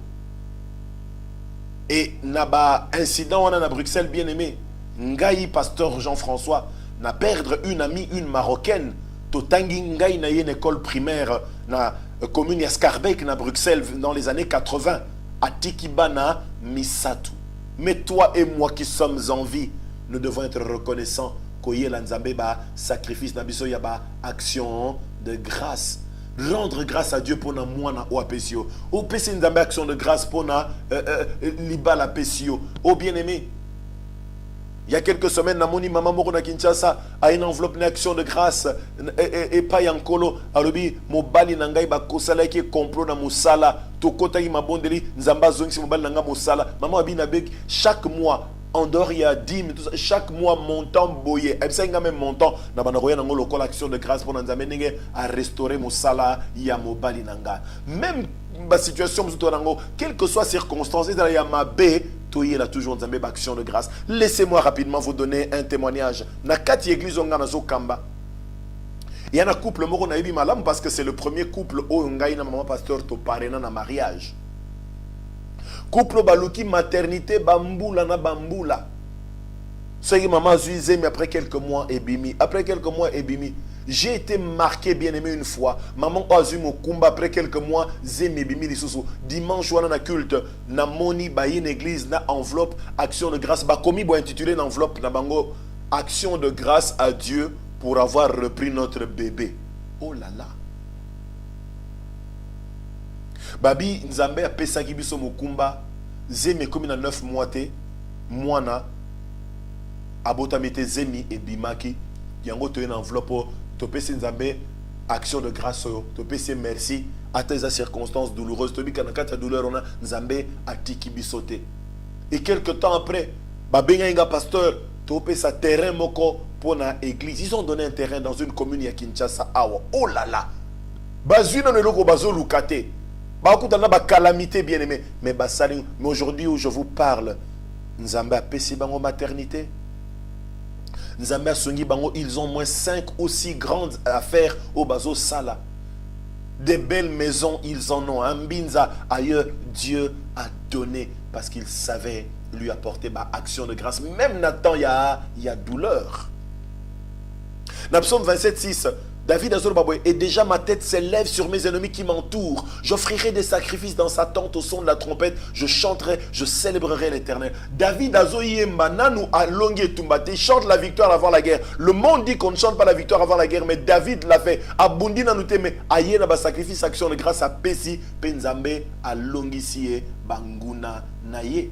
Et naba incident on a à Bruxelles, bien-aimé. Ngaï, pasteur Jean-François, n'a perdre une amie, une marocaine. Totangi Ngaï na une école primaire na commune Yaskarbeck na Bruxelles dans les années 80. À Tikibana, Misatu. Mais toi et moi qui sommes en vie, nous devons être reconnaissants qu'il y ait l'anzambe sacrifice, nabiso yaba action de grâce. Rendre grâce à Dieu pour na moana ou apesio. Ou pesi nzambe action de grâce pour na liba la pesio. Oh bien-aimé, il y a quelques semaines, Namoni Maman Moro na Kinshasa a une enveloppe d'action de grâce et pas yankolo. Alobi mobali nangai ba kosala ki complot na musala to kota ki mabondeli nzamba zongi mobali nanga musala. Maman abina bek chaque mois en dehors il y a 10 chaque mois montant boye. Et ça il y a même montant na bana roya nango lokola action de grâce pour nzambe nenge à restaurer musala ya mobali nanga. Même ma situation quelle que soit circonstance, il y a ma baie. Il a toujours une action de grâce. Laissez-moi rapidement vous donner un témoignage. Na kati église on a kamba. Il y a un couple moko na yebi malam parce que c'est le premier couple oyo ngai na maman pasteur to parena na mariage. Couple baluki maternité bambula na bambula. Ce qui maman zuizé mais après quelques mois ebimi. Après quelques mois ebimi. J'ai été marqué bien aimé une fois. Maman azu mo kumba après quelques mois zemi ebimi lisusu. Dimanche wana na culte na moni ba une église na enveloppe action de grâce ba komi bo intitulé na enveloppe na bango action de grâce à Dieu pour avoir repris notre bébé. Oh là là. Babi Nzambe a pesaki biso mokumba zemi komi na 9 mois te mwana abota mete zemi et bimaki yango to une enveloppe to pesi Nzambe action de grâce to pesi merci à tes circonstances douloureuses to bika na kata douleur on a Nzambe atiki bisote. Et quelque temps après babenga inga pasteur to pesa terrain moko pour na église. Ils ont donné un terrain dans une commune à Kinshasa. Oh là là. Bazuina ne loko bazo lukate. Bakutana ba calamité bien aimé. Mais basali. Mais aujourd'hui où je vous parle, Nzambe a pesi bango maternité. Nzambe a songi bango. Ils ont moins 5 ou 6 grandes affaires au bazo sala. Des belles maisons, ils en ont. Un binza ailleurs, Dieu a donné parce qu'il savait lui apporter ma action de grâce. Même Nathan, il y a douleur. Dans Psaume 27:6, David Azolbaboy, et déjà ma tête s'élève sur mes ennemis qui m'entourent. J'offrirai des sacrifices dans sa tente au son de la trompette. Je chanterai, je célébrerai l'Éternel. David Azoyemba, Nanou Alongi Tumbate, chante la victoire avant la guerre. Le monde dit qu'on ne chante pas la victoire avant la guerre, mais David l'a fait. Abundi Nanute, mais Aye na ba sacrifice action de grâce à Pessi, Penzambe, Alongi Sie, Banguna Naye.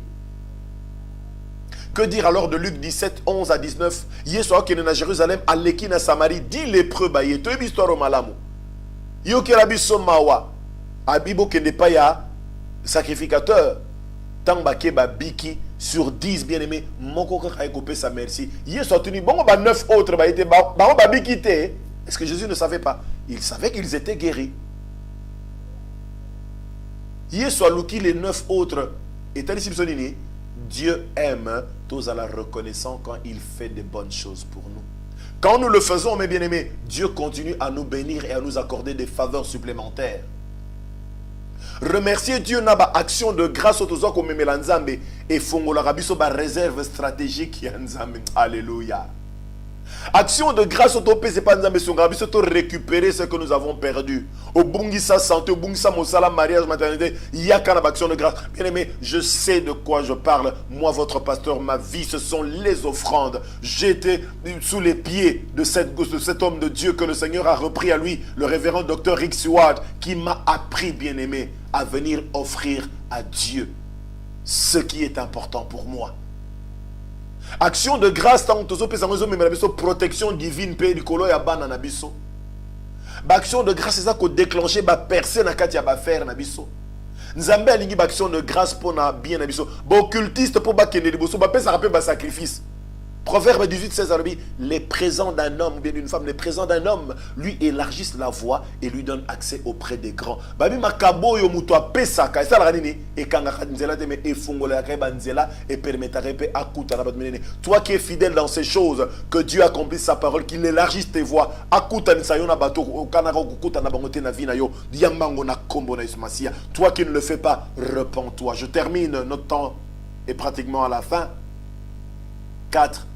Que dire alors de Luc 17, 11 à 19? Yesoa qui est à Jérusalem, à l'Ekina Samarie, dit lépreux baye, tu es histoire au malamu. Yo qui rabi somawa, abibo qui n'est pas ya sacrificateur. Tamba ke ba biki sur 10 bien aimé, moko ka coupé sa merci. Yesoa tuni bon ba 9 autres ba été ba biki te. Est-ce que Jésus ne savait pas? Il savait qu'ils étaient guéris. Yesoa luki les 9 autres et tali sibsonini. Dieu aime tous à la reconnaissance quand il fait de bonnes choses pour nous. Quand nous le faisons, mes bien-aimés, Dieu continue à nous bénir et à nous accorder des faveurs supplémentaires. Remercier Dieu n'a pas action de grâce au tozo comme Melanzambe et fongola rabiso ba réserve stratégique ya Nzambe. Alléluia. Action de grâce au topé, c'est pas Nzambe son rabiso to récupérer ce que nous avons perdu. Au bungisa santé, au bungisa mosala mariage maternité, il y a qu'un action de grâce. Bien aimé, je sais de quoi je parle. Moi, votre pasteur, ma vie, ce sont les offrandes. J'étais sous les pieds de cet homme de Dieu que le Seigneur a repris à lui, le révérend docteur Rick Seward, qui m'a appris, bien aimé, à venir offrir à Dieu ce qui est important pour moi. Action de grâce, tant que protection divine, paix du colo et abana nabiso. Action de grâce, c'est ça qu'on déclenche, percer na katia ba faire nabiso. Nzambe alingi action de grâce pour na bien nabiso. Ba occultiste pour ba kende liboso, ba pesa rappel ba sacrifice. Proverbe 18:16, les présents d'un homme ou bien d'une femme, les présents d'un homme lui élargissent la voie et lui donnent accès auprès des grands. Babi makabo yo muto apesa ka ça la nini et kanga nzela te me efongola ka banzela et permettre pe akuta na batmenene. Toi qui es fidèle dans ces choses, que Dieu accomplisse sa parole, qu'il élargisse tes voies. Akuta nsayo na bato kanaka kukuta na bangote na vie na yo. Diambango na kombo na ismasia. Toi qui ne le fais pas, repens-toi. Je termine, notre temps est pratiquement à la fin. 4.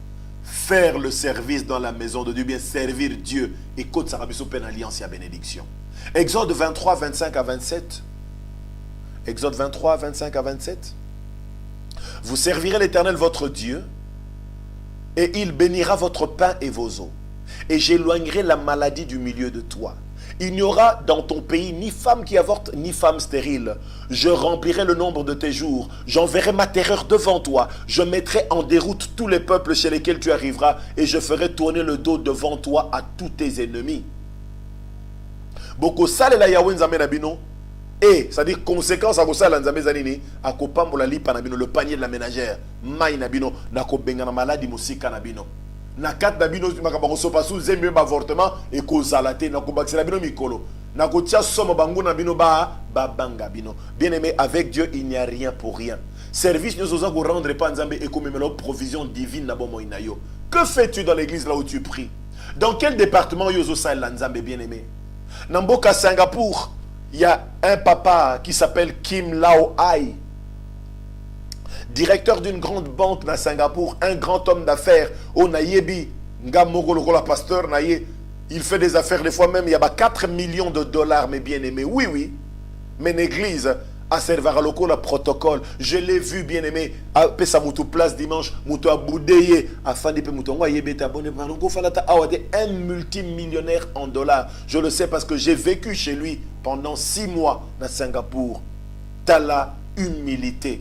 Faire le service dans la maison de Dieu, bien servir Dieu. Écoute, ça va bien peine alliance et à bénédiction. Exode 23, 25 à 27. Exode 23, 25 à 27. Vous servirez l'Éternel votre Dieu, et il bénira votre pain et vos eaux. Et j'éloignerai la maladie du milieu de toi. Il n'y aura dans ton pays ni femme qui avorte, ni femme stérile. Je remplirai le nombre de tes jours. J'enverrai ma terreur devant toi. Je mettrai en déroute tous les peuples chez lesquels tu arriveras. Et je ferai tourner le dos devant toi à tous tes ennemis. Boko sale la Yahweh nzambe nabino. Et, c'est-à-dire, conséquence à Kosala nzambe zanini, à Kopambola lipa nabino, le panier de la ménagère. Maï nabino, na kobengana maladi musika nabino. Na kat nabino makaba sopasu zembe avortement et kozalate na kobaxela bino mikolo na kotia somo bango nabino ba banga bino. Bien aimé, avec Dieu il n'y a rien pour rien. Service nous osons rendre pas nzambe et comme provision divine na bomo inayo. Que fais-tu dans l'église là où tu pries? Dans quel département Yozo Sahel Nzambe bien-aimé? Namboka Singapour, il y a un papa qui s'appelle Kim Lao Ai, directeur d'une grande banque à Singapour, un grand homme d'affaires, au Nayebi, Ngamogologola pasteur Naye, il fait des affaires, des fois même, il y a 4 millions de dollars, mes bien-aimés. Oui, oui, mais l'église a servi à le protocole. Je l'ai vu, bien-aimé, à Pesamoutou Place dimanche, Moutou Aboudeye, à Fandipe Moutongo, un multimillionnaire en dollars. Je le sais parce que j'ai vécu chez lui pendant 6 mois à Singapour. T'as la humilité.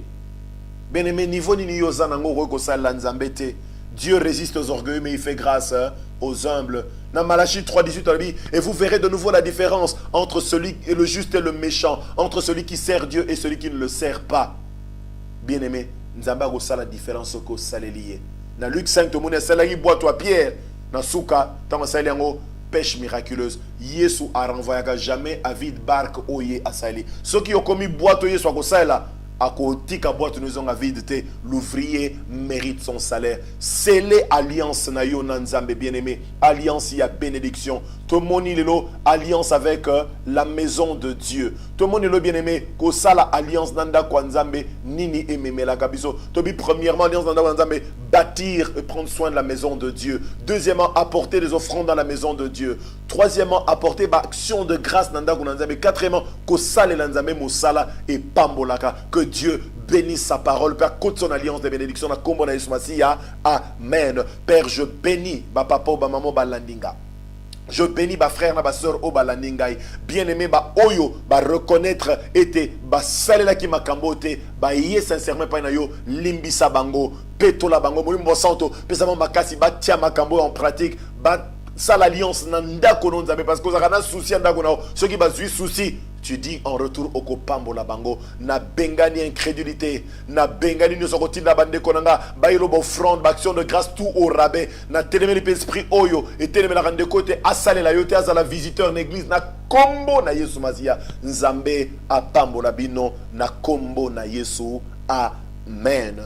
Bien-aimé, niveau ni yozanango reko sala nzambete. Dieu résiste aux orgueilleux, mais il fait grâce aux humbles. Dans Malachie 3,18, et vous verrez de nouveau la différence entre celui et le juste et le méchant, entre celui qui sert Dieu et celui qui ne le sert pas. Bien-aimé, nzamba go sala différence ko salelié. Dans Luc 5, tout le monde salagi boit toi Pierre. Dans Souka, tant que pêche miraculeuse. Yesu a renvoyé jamais à vide barque oye à Sali. Ceux qui ont commis boîte oye soit ko sala. À côté de boîte nous avons vide, l'ouvrier mérite son salaire. C'est l'alliance na yo nanzambe bien-aimé. Alliance il y a bénédiction. Tout le monde est alliance avec la maison de Dieu. Tout le monde est bien-aimé. Ko sala alliance nanda kwanzambe nini ememe la kabiso. Tobi premièrement alliance nanda kwanzambe bâtir et prendre soin de la maison de Dieu. Deuxièmement apporter des offrandes dans la maison de Dieu. Troisièmement apporter action de grâce nanda kwanzambe. Quatrièmement ko sala nanzambe mosala et pambolaka. Que Dieu bénisse sa parole. Père, côte son alliance de bénédiction. Amen. Père, je bénis ma papa ou ma maman balandinga. Je bénis ma frère, ma soeur au balandinga. Bien-aimé, ba oyo, ba reconnaître été, ba salela ki makambote, ba yé sincèrement pa na yo limbisa bango, peto la bango, mo santo, pesamo makasi ba tia makambo en pratique, ba ça l'alliance nanda kono nzambe parce que ça na souci ndako na ceux qui ba zui souci. Tu dis en retour au kopambo la bango na bengani incrédulité na bengani nous sorti na bande konanga bailo offrande action de grâce tout au rabais na télémé l'esprit oyo et télémé la rende côté asale la yote azala visiteur l'église na kombo na Yesu mazia nzambe apambo la bino na kombo na Yesu amen.